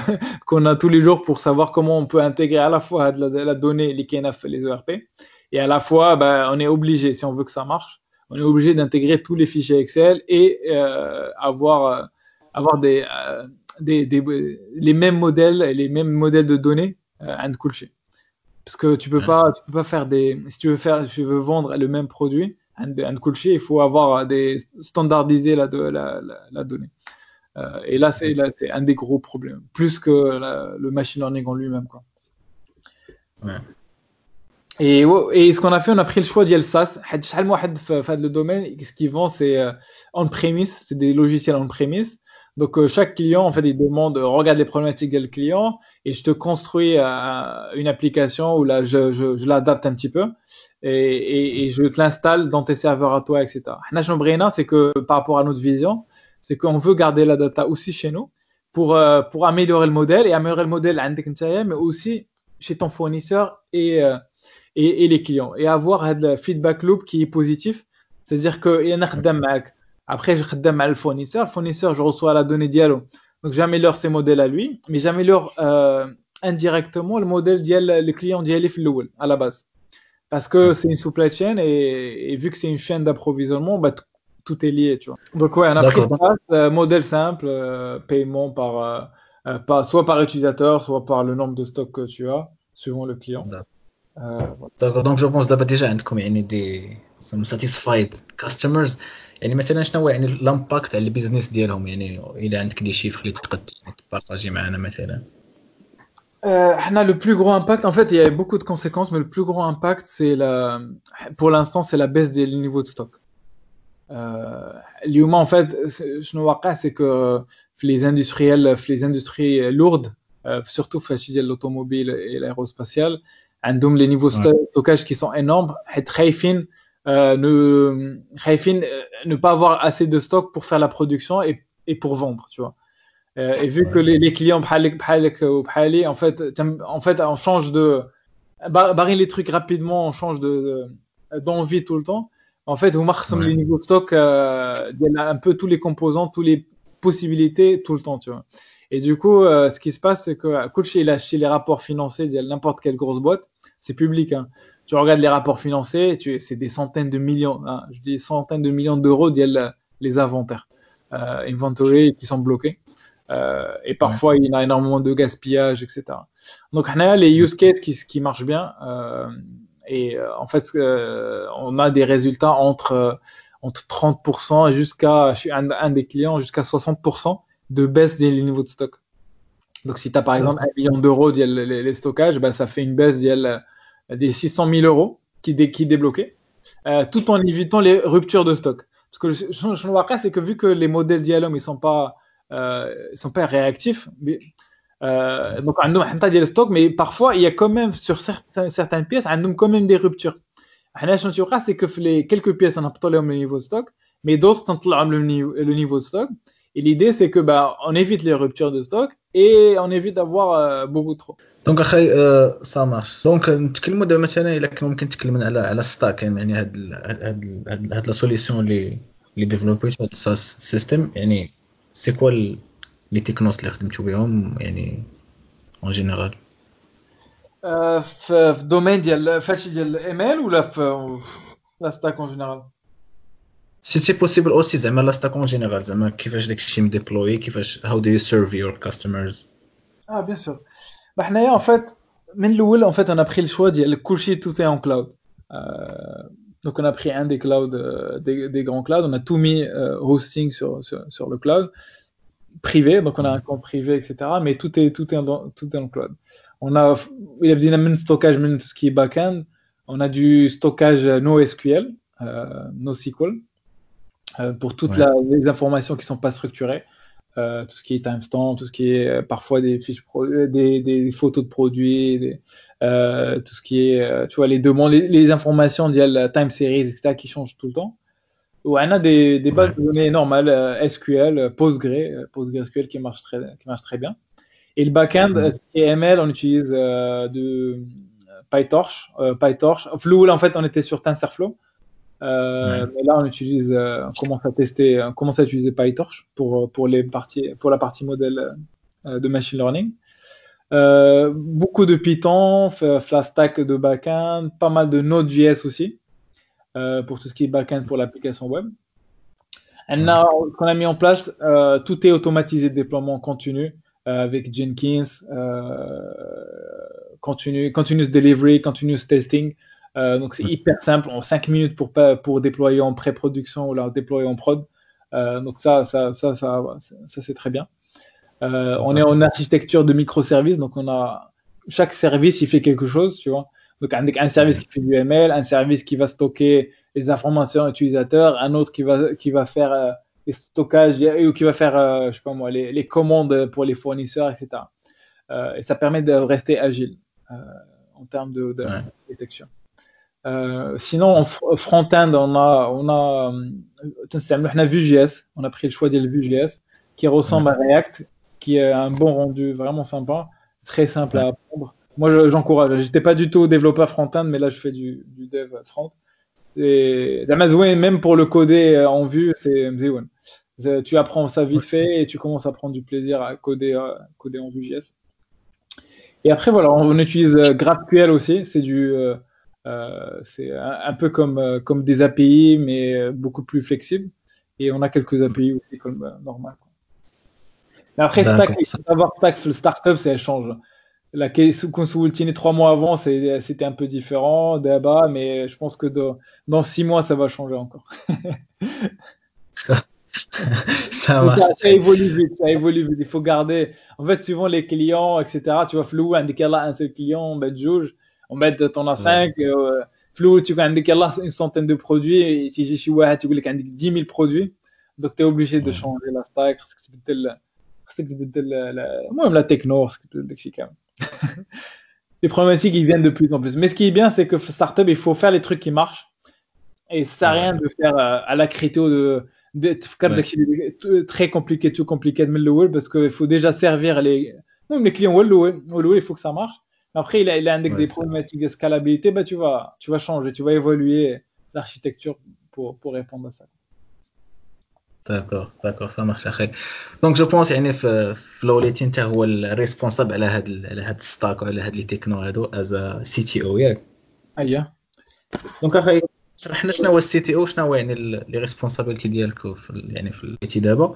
qu'on a tous les jours pour savoir comment on peut intégrer à la fois la donnée, les KNF et les ERP, et à la fois, ben, on est obligé, si on veut que ça marche, on est obligé d'intégrer tous les fichiers Excel et avoir les mêmes modèles et les mêmes modèles de données عند كل شيء. Parce que tu peux pas faire si tu veux vendre le même produit, عند كل شيء, il faut avoir standardiser la donnée. Et là, c'est un des gros problèmes, plus que le machine learning en lui-même, quoi. Ouais. Et ce qu'on a fait, on a pris le choix d'IL SaaS. شحال من واحد في le domaine, ce qu'ils vendent, c'est on-premise, c'est des logiciels on-premise. Donc, chaque client, en fait, il demande, regarde les problématiques du client et je te construis une application où là, je l'adapte un petit peu et je te l'installe dans tes serveurs à toi, etc. Nous, ce qu'on veut, c'est que par rapport à notre vision, c'est qu'on veut garder la data aussi chez nous pour améliorer le modèle et améliorer le modèle عندك نتايا, mais aussi chez ton fournisseur et les clients et avoir un feedback loop qui est positif. C'est-à-dire que après je خدام مع le fournisseur, je reçois la donnée dialogue, donc j'améliore ses modèles à lui, mais j'améliore indirectement le modèle ديال le client ديالي في الاول à la base, parce que c'est une supply chain et vu que c'est une chaîne d'approvisionnement, bah, tout est lié, tu vois. Donc ouais, on a pris ça, modèle simple, paiement soit par utilisateur, soit par le nombre de stocks que tu as, suivant le client. D'accord, donc je pense d'abord déjà عندكم يعني des some satisfied customers. يعني مثلا شنو هو يعني الامباكت على البيزنس ديالهم, يعني الى عندك دي شيفر اللي تقدر تبارطاجي معنا مثلا. Le plus gros impact, en fait, il y a beaucoup de conséquences, mais le plus gros impact, pour l'instant, c'est la baisse des niveaux de stock. اليوم en fait, شنو واقع, c'est que les industries lourdes, surtout في l'automobile et l'aérospatiale, عندهم les niveaux de stockage qui sont énormes, خايفين ne pas avoir assez de stock pour faire la production et pour vendre, tu vois. Et vu que les clients بحالك وبحالي, en fait on change de barrer les trucs rapidement, on change d'envie tout le temps. En fait, vous marquez les niveaux de stock, il y a un peu tous les composants, toutes les possibilités tout le temps, tu vois. Et du coup, ce qui se passe, c'est que chez les rapports financiers de n'importe quelle grosse boîte, c'est public, hein. Tu regardes les rapports financiers, c'est des centaines de millions, hein, je dis centaines de millions d'euros les inventaires, inventory qui sont bloqués. Et parfois, il y a énormément de gaspillage, etc. Donc, on a les use cases qui marchent bien. Et en fait, on a des résultats entre 30% jusqu'à, chez un des clients, jusqu'à 60% de baisse des niveaux de stock. Donc, si tu as par exemple 1 million d'euros les stockages, ben, ça fait une baisse des 600 000 euros qui débloqués, tout en évitant les ruptures de stock. Parce que je vois après, c'est que vu que les modèles Dialom, ils sont pas réactifs, donc on a des stocks, mais parfois il y a quand même sur certaines pièces, on a quand même des ruptures. C'est que les quelques pièces on a pas le niveau de stock, mais d'autres on le niveau de stock. Et l'idée c'est que on évite les ruptures de stock et on évite d'avoir beaucoup trop. دونك اخي ça marche. دونك نتكلموا دابا مثلا الا كان ممكن تكلمنا على ستاك, يعني هاد لا سوليسيون اللي ديفلوبيت هاد الساس سيستم, يعني سي كوا لي تكنوس اللي خدمتوا بهم يعني اون جينيرال في الدومين ديال فاشي ديال الايميل ولا في لا ستاك اون جينيرال. سي بوسيبل اوسي زعما لا ستاك اون جينيرال, زعما كيفاش داكشي مديبلوي, كيفاش how do you serve your customers. bien sûr. حنايا en fait من الاول en fait on a pris le choix ديال كلشي tout est en cloud. Donc on a pris un des clouds, des grands clouds, on a tout mis hosting sur le cloud privé, donc on a un compte privé, etc. Mais tout est dans le cloud. Il y a des stockage, tout ce qui est back-end. On a du stockage NoSQL NoSQL, pour toutes Ouais. les informations qui sont pas structurées, tout ce qui est timestamp, tout ce qui est parfois des fiches des photos de produits, tout ce qui est tu vois les demandes, les informations dial time series, etc., qui changent tout le temps. Ou on a des bases Ouais. de données normales, SQL, PostgreSQL qui marche très bien. Et le backend, Mhm. ML, on utilise de PyTorch. PyTorch. Flow, en fait, on était sur TensorFlow. Ouais. Mais là, on commence à tester, on commence à utiliser PyTorch pour la partie modèle de machine learning. Beaucoup de Python, Flastack de backend, pas mal de Node.js aussi pour tout ce qui est backend pour l'application web. Ouais. Ce qu'on a mis en place, tout est automatisé de déploiement continu avec Jenkins, continuous delivery, continuous testing. Donc c'est hyper simple, en 5 minutes pour déployer en pré-production ou la déployer en prod. Donc ça c'est très bien. On est D'accord. en architecture de microservices, donc chaque service il fait quelque chose, tu vois. Donc un service Ouais. qui fait du ML, un service qui va stocker les informations utilisateurs, un autre qui va faire les stockages ou qui va faire je sais pas moi les commandes pour les fournisseurs, etc. Et ça permet de rester agile euh, en termes de Ouais. détection. Sinon, en front-end, on a Vue.js, on a pris le choix de Vue.js qui Ouais. ressemble à React, qui est un bon rendu vraiment sympa, très simple à Ouais. apprendre. Moi, j'encourage. J'étais pas du tout développeur front-end, mais là, je fais du dev front. Et même pour le coder en Vue, c'est mzouane. Tu apprends ça vite fait et tu commences à prendre du plaisir à coder en Vue.js. Et après, voilà, on utilise GraphQL aussi. C'est un peu comme des API, mais beaucoup plus flexible. Et on a quelques API aussi comme normal. Mais après, Stack, D'accord. il faut savoir Stack, le startup, ça change. La case qu'on se 3 mois avant, c'était un peu différent d'abord, mais je pense que dans 6 mois, ça va changer encore. Ça Mais marche. ça évolue vite, ça évolue vite. Il faut garder, en fait, suivant les clients, etc. Tu vois, Flou, un seul client, on met juge, on met t'en as Ouais. 5. Flou, tu as une centaine de produits. Et si j'ai chez Wahat, tu veux 10 000 produits. Donc, tu es obligé de Ouais. changer la stack. Moi, même la techno, les problématiques, ils viennent de plus en plus. Mais ce qui est bien, c'est que startup, il faut faire les trucs qui marchent. Et ça sert à Ouais. rien de faire à la crypto de faire Ouais. très compliqué, tout compliqué de le parce qu'il faut déjà servir même les clients. Il faut que ça marche. Après, il a avec Ouais, des ça. problématiques de scalabilité, bah, tu vas changer, tu vas évoluer l'architecture pour répondre à ça. D'accord, ça marche أخي. دونك جو بونس يعني في لوليتي انت هو الريسبونسابل على هاد الستاك وعلى هاد لي تكنو هادو از سي تي او ياك. أيه. دونك اخي شرح لنا شنو هو السي تي او، شنو هو يعني لي ريسبونسابيلتي ديالك يعني في التي دابا،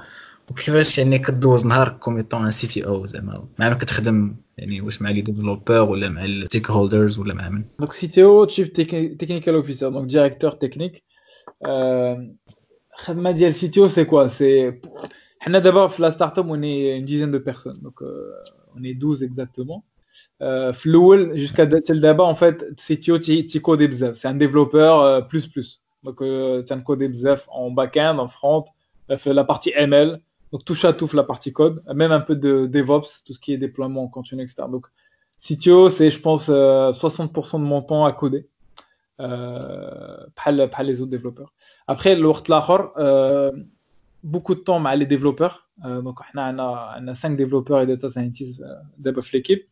وكيفاش يعني كدوز نهارك كوميطون ان سي تي او، زعما مع من كتخدم يعني واش مع لي ديفلوبور ولا مع التيك هولدرز ولا مع من. Donc, CTO, Chief Technical Officer, donc directeur technique. Euh, Khadma ديال CTO, c'est quoi? D'abord, la startup, on est une dizaine de personnes. Donc, on est 12 exactement. Flowl, jusqu'à d'abord, en fait, CTO, tu codes des bzef. C'est un développeur plus. Donc, tu as un code des bzef en back-end, en front, fait la partie ML. Donc, touche à tout la partie code, même un peu de DevOps, tout ce qui est déploiement continu, etc. Donc, CTO, c'est, je pense, 60% de mon temps à coder, pas les autres développeurs. Après, l'autre beaucoup de temps avec les développeurs. Donc, on a 5 développeurs et data scientists d'abord l'équipe.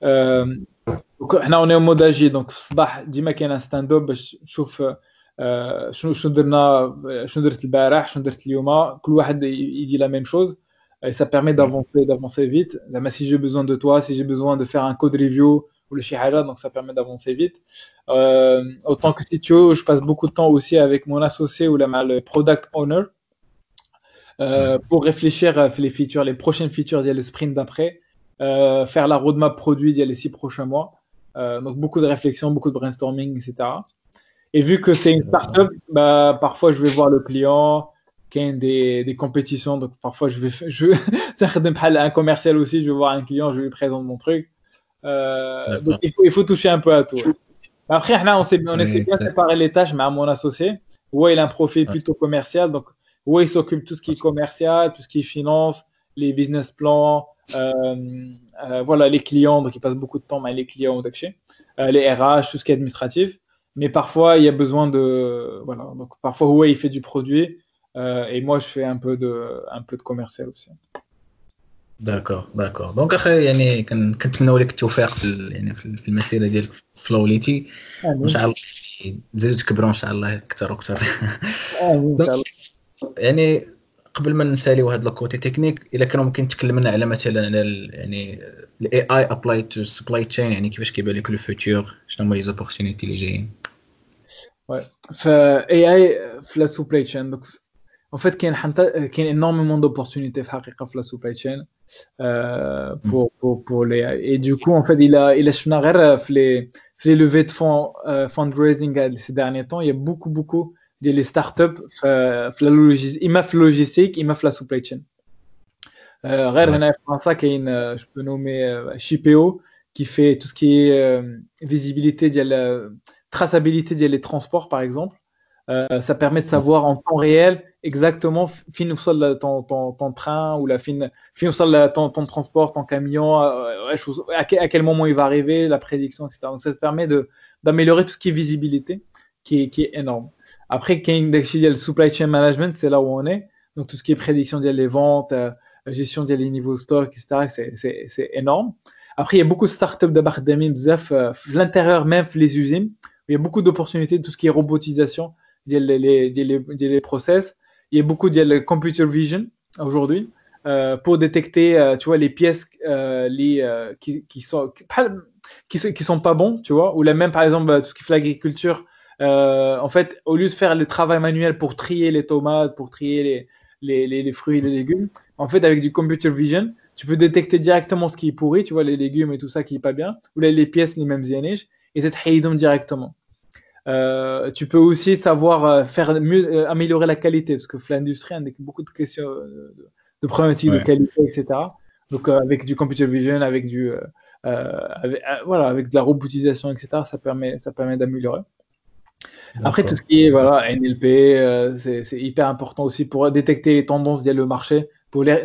Donc, on est en mode agile. Donc, في الصباح ديما كاين un stand-up باش نشوف شنو درنا، شنو درت البارح، شنو درت اليوم. كل واحد يدي la même chose. Et ça permet d'avancer vite. Si j'ai besoin de toi, si j'ai besoin de faire un code review ou le shihara, donc ça permet d'avancer vite. Autant que CTO, je passe beaucoup de temps aussi avec mon associé ou le product owner pour réfléchir à les features, les prochaines features, il y a le sprint d'après, faire la roadmap produit il y a les 6 prochains mois. Donc beaucoup de réflexion, beaucoup de brainstorming, etc. Et vu que c'est une startup, bah, parfois je vais voir le client, qu'il y a des compétitions, donc parfois un commercial aussi, je vais voir un client, je lui présente mon truc. Donc D'accord. il faut toucher un peu à tout. Après, on essaie Oui, bien de exact. séparer les tâches, mais à mon associé, ouais, il a un profil plutôt commercial, donc ouais, il s'occupe de tout ce qui est commercial, tout ce qui est finance, les business plans, voilà, les clients, donc il passe beaucoup de temps avec les clients, les RH, tout ce qui est administratif. Mais parfois, il y a besoin de, voilà, donc parfois, ouais, il fait du produit, et moi, je fais un peu de commercial aussi. داكور دونك اخي يعني كنتمنوا لك التوفيق يعني في المسيره ديالك في فلوليتي، وان آمين. شاء الله يعني تزيدوا تكبروا ان شاء الله اكثر واكثر. آمين إن دونك شاء الله. يعني قبل ما نساليو هذا الكوتي تكنيك، الا كانوا ممكن تكلم لنا على مثلا على يعني الاي اي ابلاي تو سبلاي تشين، يعني كيفاش كيبان لك لو فوتور، شنو هما لي زوبورتونيتي اللي جايين؟ Ouais. AI في la supply chain. Donc, en fait, qu'il y a énormément d'opportunités في حقيقة في la supply chain pour les AI. Et du coup, en fait, il a شفنا غير في les levées de fonds fundraising ces derniers temps, il y a beaucoup de startups في la logistique, إما في logistique, إما في la supply chain. غير هنا في فرنسا كاين je peux nommer Shipeo qui fait tout ce qui est visibilité ديال traçabilité des transports par exemple. Ça permet de savoir en temps réel exactement fin وصل ton train ou la fin وصل ton transport, ton camion, à quel moment il va arriver, la prédiction, etc. Donc ça te permet d'améliorer tout ce qui est visibilité, qui est énorme. Après, il y a le supply chain management, c'est là où on est. Donc tout ce qui est prédiction des ventes, gestion des niveaux de stock, etc. C'est énorme. Après, il y a beaucoup de startups d'abord l'intérieur même les usines. Il y a beaucoup d'opportunités de tout ce qui est robotisation des process. Il y a beaucoup de computer vision aujourd'hui pour détecter, tu vois, les pièces qui sont pas bons, tu vois, ou là même par exemple tout ce qui fait l'agriculture. En fait, au lieu de faire le travail manuel pour trier les tomates, pour trier les fruits et les légumes, en fait, avec du computer vision, tu peux détecter directement ce qui est pourri, tu vois, les légumes et tout ça qui est pas bien, ou là, les pièces, les mêmes zianiges, et c'est تحيدهم directement. Tu peux aussi savoir faire mieux, améliorer la qualité, parce que l'industrie a beaucoup de questions, de problématiques de qualité, etc. Donc avec du computer vision, voilà, avec de la robotisation, etc. Ça permet d'améliorer. Après tout ce qui est voilà NLP, c'est hyper important aussi pour détecter les tendances du marché.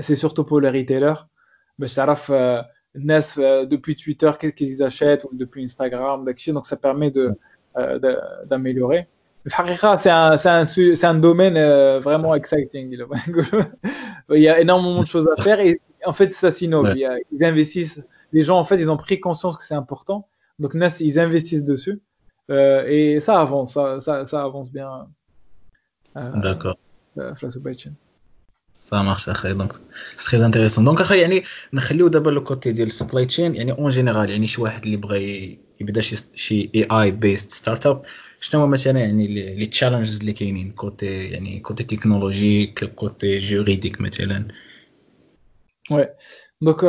C'est surtout pour les retailers. Mais ça depuis Twitter qu'est-ce qu'ils achètent ou depuis Instagram, donc ça permet d'améliorer. C'est un domaine vraiment exciting. Il y a énormément de choses à faire et en fait ça s'innove. Ils investissent. Les gens en fait ils ont pris conscience que c'est important. Donc ils investissent dessus. Et ça avance, ça avance bien. داكور في la supply chain. سا مارش اخي. دونك سي تري انتريسون. دونك اخي يعني نخليو دابا لو كوتي ديال السبلاي تشين، يعني اون جينيرال، يعني شي واحد اللي بغى يبدا شي اي اي بيست ستارت اب، شنو هما مثلا يعني لي تشالنجز اللي كاينين كوتي، يعني كوتي تكنولوجيك، كوتي جوريديك مثلا؟ Ouais. Donc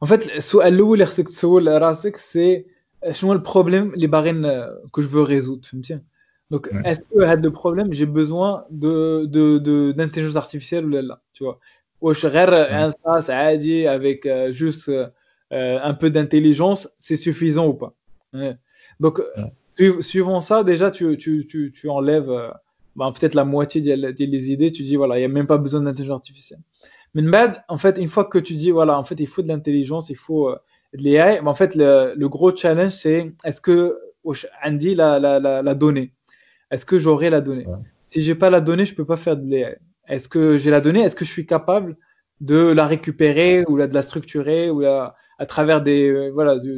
en fait السؤال الاول اللي خصك تسول راسك سي شنو هو البروبليم اللي باغي que je veux résoudre فهمتي. Donc est-ce que هذا le problème j'ai besoin d'intelligence artificielle ou là tu vois, واش غير un SaaS عادي avec juste un peu d'intelligence c'est suffisant ou pas. Donc suivant ça déjà tu enlèves peut-être la moitié des idées, tu dis voilà il y a même pas besoin d'intelligence artificielle. Mais en fait, une fois que tu dis, voilà, en fait, il faut de l'intelligence, il faut de l'AI, mais en fait, le gros challenge, c'est est-ce que Andy la donnée, est-ce que j'aurai la donnée? Si j'ai pas la donnée, je peux pas faire de l'AI. Est-ce que j'ai la donnée? Est-ce que je suis capable de la récupérer ou de la structurer ou à travers des voilà du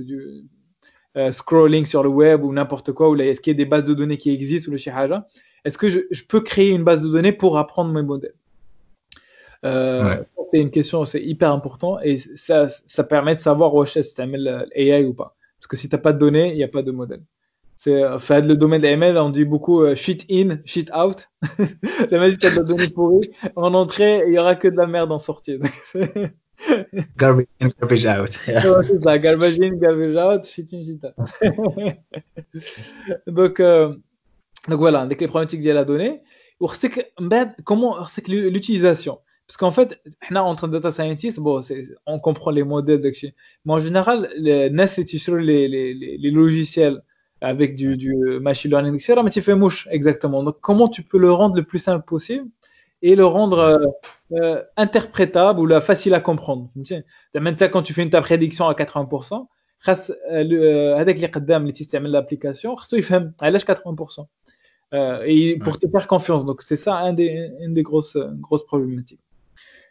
scrolling sur le web ou n'importe quoi, ou est-ce qu'il y a des bases de données qui existent ou le shihaja? Est-ce que je peux créer une base de données pour apprendre mes modèles? C'est une question, c'est hyper important et ça permet de savoir si tu as l'AI ou pas. Parce que si tu n'as pas de données, il n'y a pas de modèle. C'est le domaine de ML, on dit beaucoup shit in, shit out. La même si tu as de la donnée pourrie, en entrée, il n'y aura que de la merde en sortie. Garbage in, garbage out. C'est ça, garbage in, garbage out, shit in, shit out. Donc voilà, dès que les problématiques de la donnée, comment c'est que l'utilisation. Parce qu'en fait, entre data scientists, bon, on comprend les modèles, mais en général, les logiciels avec du machine learning, etc. Mais tu fais mouche, exactement. Donc, comment tu peux le rendre le plus simple possible et le rendre interprétable ou facile à comprendre. Maintenant, quand tu fais ta prédiction à 80%, avec les قدام اللي تستعمل l'application, خصو يفهم علاش 80%. Et pour te faire confiance. Donc, c'est ça une des grosses problématiques.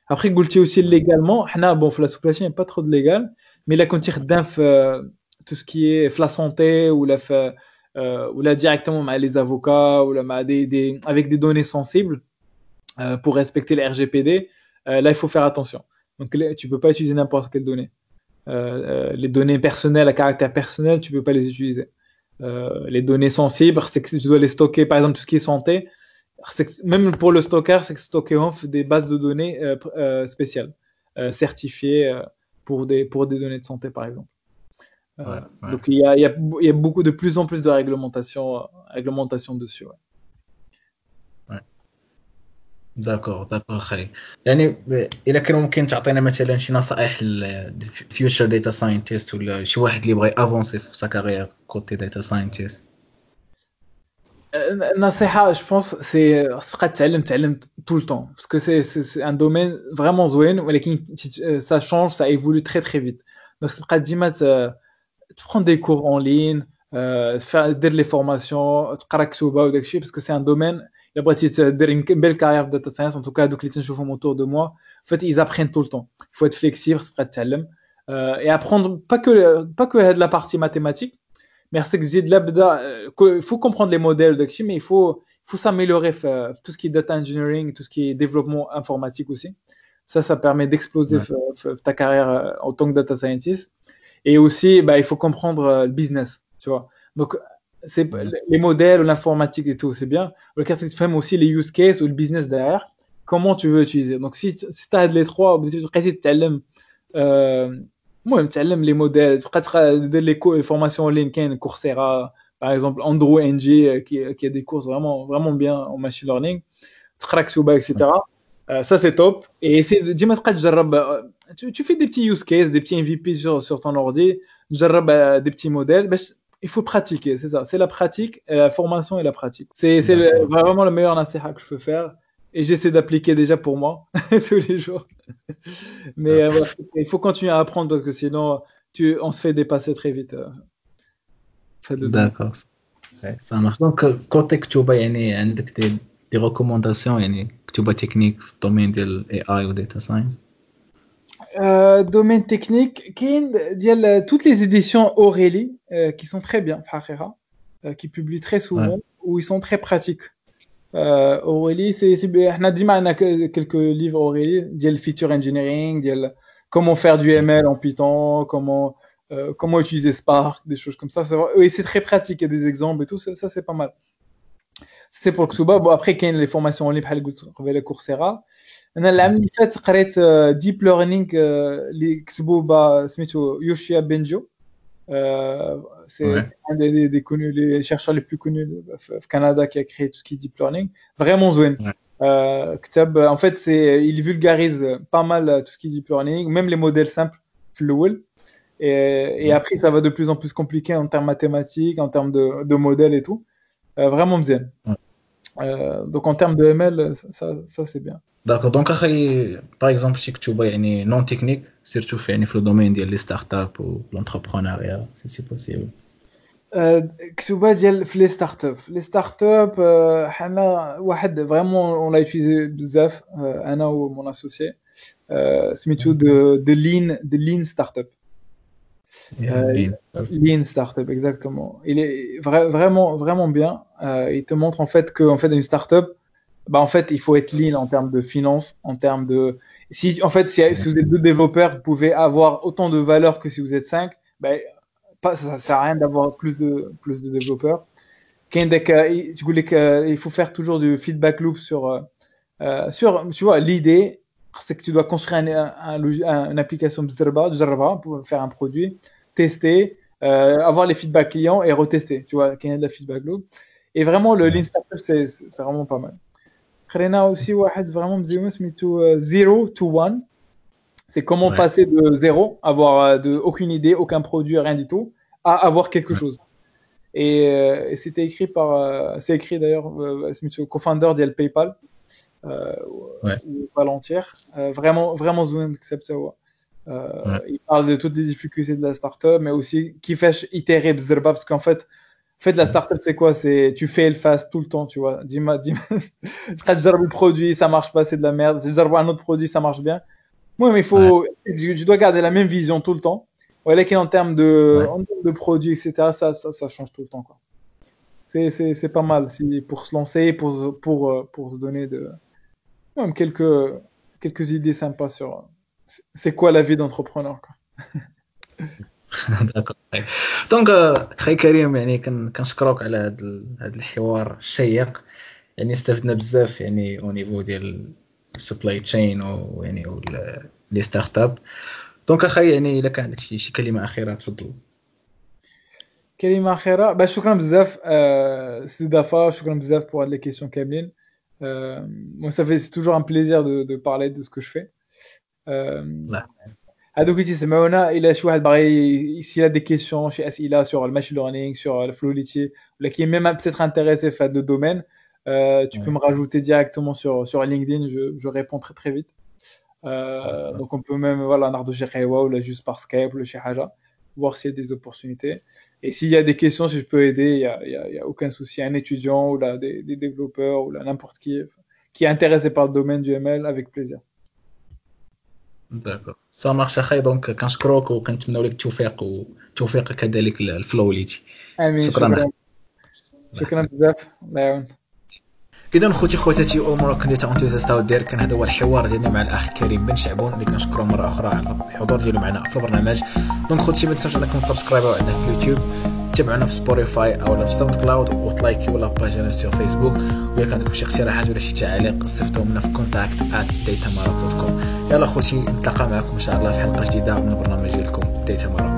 Après, قلتي aussi légalement, bon, la supply chain, il n'y a pas trop de légal, mais là, quand tu regardes tout ce qui est la santé ou là directement avec les avocats ou là, avec des données sensibles pour respecter les RGPD, là, il faut faire attention. Donc, là, tu ne peux pas utiliser n'importe quelle donnée. Les données personnelles à caractère personnel, tu ne peux pas les utiliser. Les données sensibles, c'est que tu dois les stocker, par exemple, tout ce qui est santé. Même pour le stockage, c'est que stocker des bases de données spéciales, certifiées pour des données de santé, par exemple. Donc, il y a beaucoup de plus en plus de réglementation dessus. Ouais. داكور خالي يعني الا كان ممكن تعطينا مثلا شي نصائح للفيوتشر داتا ساينتست ولا شي واحد اللي بغى افونسي في سا كارير كوتي داتا ساينتست النصيحة je pense c'est تبقى تعلم tout le temps parce que c'est un domaine vraiment زوين ولكن ça change, ça évolue très très vite. Donc تبقى ديما prendre des cours en ligne, faire des formations, تقرا كتوبة وداكشي parce que c'est un domaine. Il a une belle carrière de data science, en tout cas, donc les gens qui autour de moi, en fait, ils apprennent tout le temps. Il faut être flexible, et apprendre pas que de la partie mathématique, mais c'est que il faut comprendre les modèles, mais il faut s'améliorer, tout ce qui est data engineering, tout ce qui est développement informatique aussi. Ça permet d'exploser ta carrière en tant que data scientist. Et aussi, il faut comprendre le business, tu vois. Donc, c'est les modèles, l'informatique et tout, c'est bien. Le cas, c'est que tu fais aussi les use cases ou le business derrière. Comment tu veux utiliser. Donc, si tu as les trois, tu apprends les modèles, tu as les formations en ligne, Coursera, par exemple, Andrew NG, qui a des cours vraiment bien en machine learning, etc. Ça, c'est top. Et dis-moi, tu fais des petits use cases, des petits MVP sur ton ordi, des petits modèles. Il faut pratiquer, c'est ça. C'est la pratique, la formation et la pratique. C'est vraiment le meilleur nasiha que je peux faire. Et j'essaie d'appliquer déjà pour moi, tous les jours. Mais il faut continuer à apprendre parce que sinon, on se fait dépasser très vite. D'accord. Ça marche. Donc, côté كتوبة يعني عندك des recommandations يعني كتوبة technique في الدومين ديال AI و data science. Domaine technique, toutes les éditions Aurélie qui sont très bien, qui publient très souvent, où ils sont très pratiques. Aurélie, on a dit quelques livres Aurélie, le feature engineering, comment faire du ML en Python, comment utiliser Spark, des choses comme ça. Oui, c'est très pratique, il y a des exemples et tout, ça c'est pas mal. C'est pour le Ksuba. Bon, après, il y a les formations en ligne, les Coursera. انا العام اللي فات قريت ديب ليرنينغ اللي كتبوا سميتو يوشيا بنجو سي un des connus, les chercheurs les plus connus في Canada qui a créé tout ce qui est deep learning, vraiment زوين. كتاب en fait il vulgarise pas mal tout ce qui est deep learning, même les modèles simples في الاول, et après ça va de plus en plus compliqué en termes mathématiques, en termes de modèles et tout, vraiment مزيان. Donc en termes de ML, ça c'est bien. D'accord. Donc par exemple شي كتوبة يعني non technique, surtout في le domaine ديال les startups ou l'entrepreneuriat, si c'est possible. كتوبة ديال في les startups حنا واحد vraiment on l'a utilisé بزاف انا و mon associé سميتو de lean startup. Lean startup, exactement. Il est vraiment bien. Il te montre en fait que une startup, en fait, il faut être lean en termes de finance, en termes de. Si vous êtes 2 développeurs, vous pouvez avoir autant de valeur que si vous êtes 5. Ça sert à rien d'avoir plus de développeurs. Il faut faire toujours du feedback loop sur tu vois, l'idée, c'est que tu dois construire une application pour faire un produit, tester, avoir les feedbacks clients et retester, tu vois, qu'il y a de la feedback loop. Et vraiment, le lean startup, c'est vraiment pas mal. خلينا aussi واحد vraiment مزيون سميتو 0 to 1. C'est comment passer de zéro, avoir aucune idée, aucun produit, rien du tout, à avoir quelque chose. et c'était écrit par c'est écrit d'ailleurs co-founder ديال PayPal Ouais. ou Palantir, vraiment زوين الكتاب تا هو. Il parle de toutes les difficultés de la startup, mais aussi كيفاش itérer بزربه, parce qu'en fait la startup c'est quoi? C'est tu fais le fast tout le temps, tu vois. Dis-moi tu تجرب le produit, ça marche pas, c'est de la merde. Tu تجرب un autre produit, ça marche bien. Moi, mais tu dois garder la même vision tout le temps. Ouais, en termes de produits, etc., ça change tout le temps, quoi. C'est pas mal pour se lancer, pour se donner même quelques idées sympas sur c'est quoi la vie d'entrepreneur, quoi. داكور. دونك خاي كريم يعني كنشكرك على هذا الحوار الشيق. يعني استفدنا بزاف يعني او نيفو ديال السبلاي تشين ويعني لي ستارت اب. دونك اخي يعني الا كان عندك شي كلمه اخيره تفضل. كلمه اخيره شكرا بزاف استضافه, شكرا بزاف pour les questions كاملين. Moi c'est toujours un plaisir de parler de ce que je fais. هادوك اللي تسمعونا الى شي واحد باغي s'il a des questions, شي اسئله sur le machine learning, sur le Flowlity, ولا qui est même peut-être intéressé par le domaine, tu peux me rajouter directement sur LinkedIn, je réponds très vite. Donc on peut même ناخذ شي قهوه ولا juste par Skype ولا شي حاجه, voir s'il y a des opportunités. Et s'il y a des questions, si je peux aider, il y a aucun souci. Un étudiant ou là des développeurs ou là n'importe qui est intéressé par le domaine du ML, avec plaisir. داكور سا مارش اخي. دونك كنشكروك وكنتمنوا لك التوفيق كذلك الفلويتي. امين. شكرا بزاف, الله يعاون. اذا خوتي خواتاتي امور كنت تنتوزستاو دير كان هذا هو الحوار ديالنا مع الاخ كريم بن شعبون اللي كنشكرو مره اخرى على الحضور ديالو معنا في البرنامج. دونك خوتي ما تنساوش انكم تسبسكرايبوا عندنا في اليوتيوب, تابعونا في سبوتيفاي او في ساوند كلاود, وتلايكي ولا باجينا في فيسبوك. ويا كان عندكم شي اقتراحات ولا شي تعاليق صيفطوا لنا في contact@datamarok.com. يلا خوتي نتلاقى معكم ان شاء الله في حلقه جديده من برنامج ديالكم داتا مارك.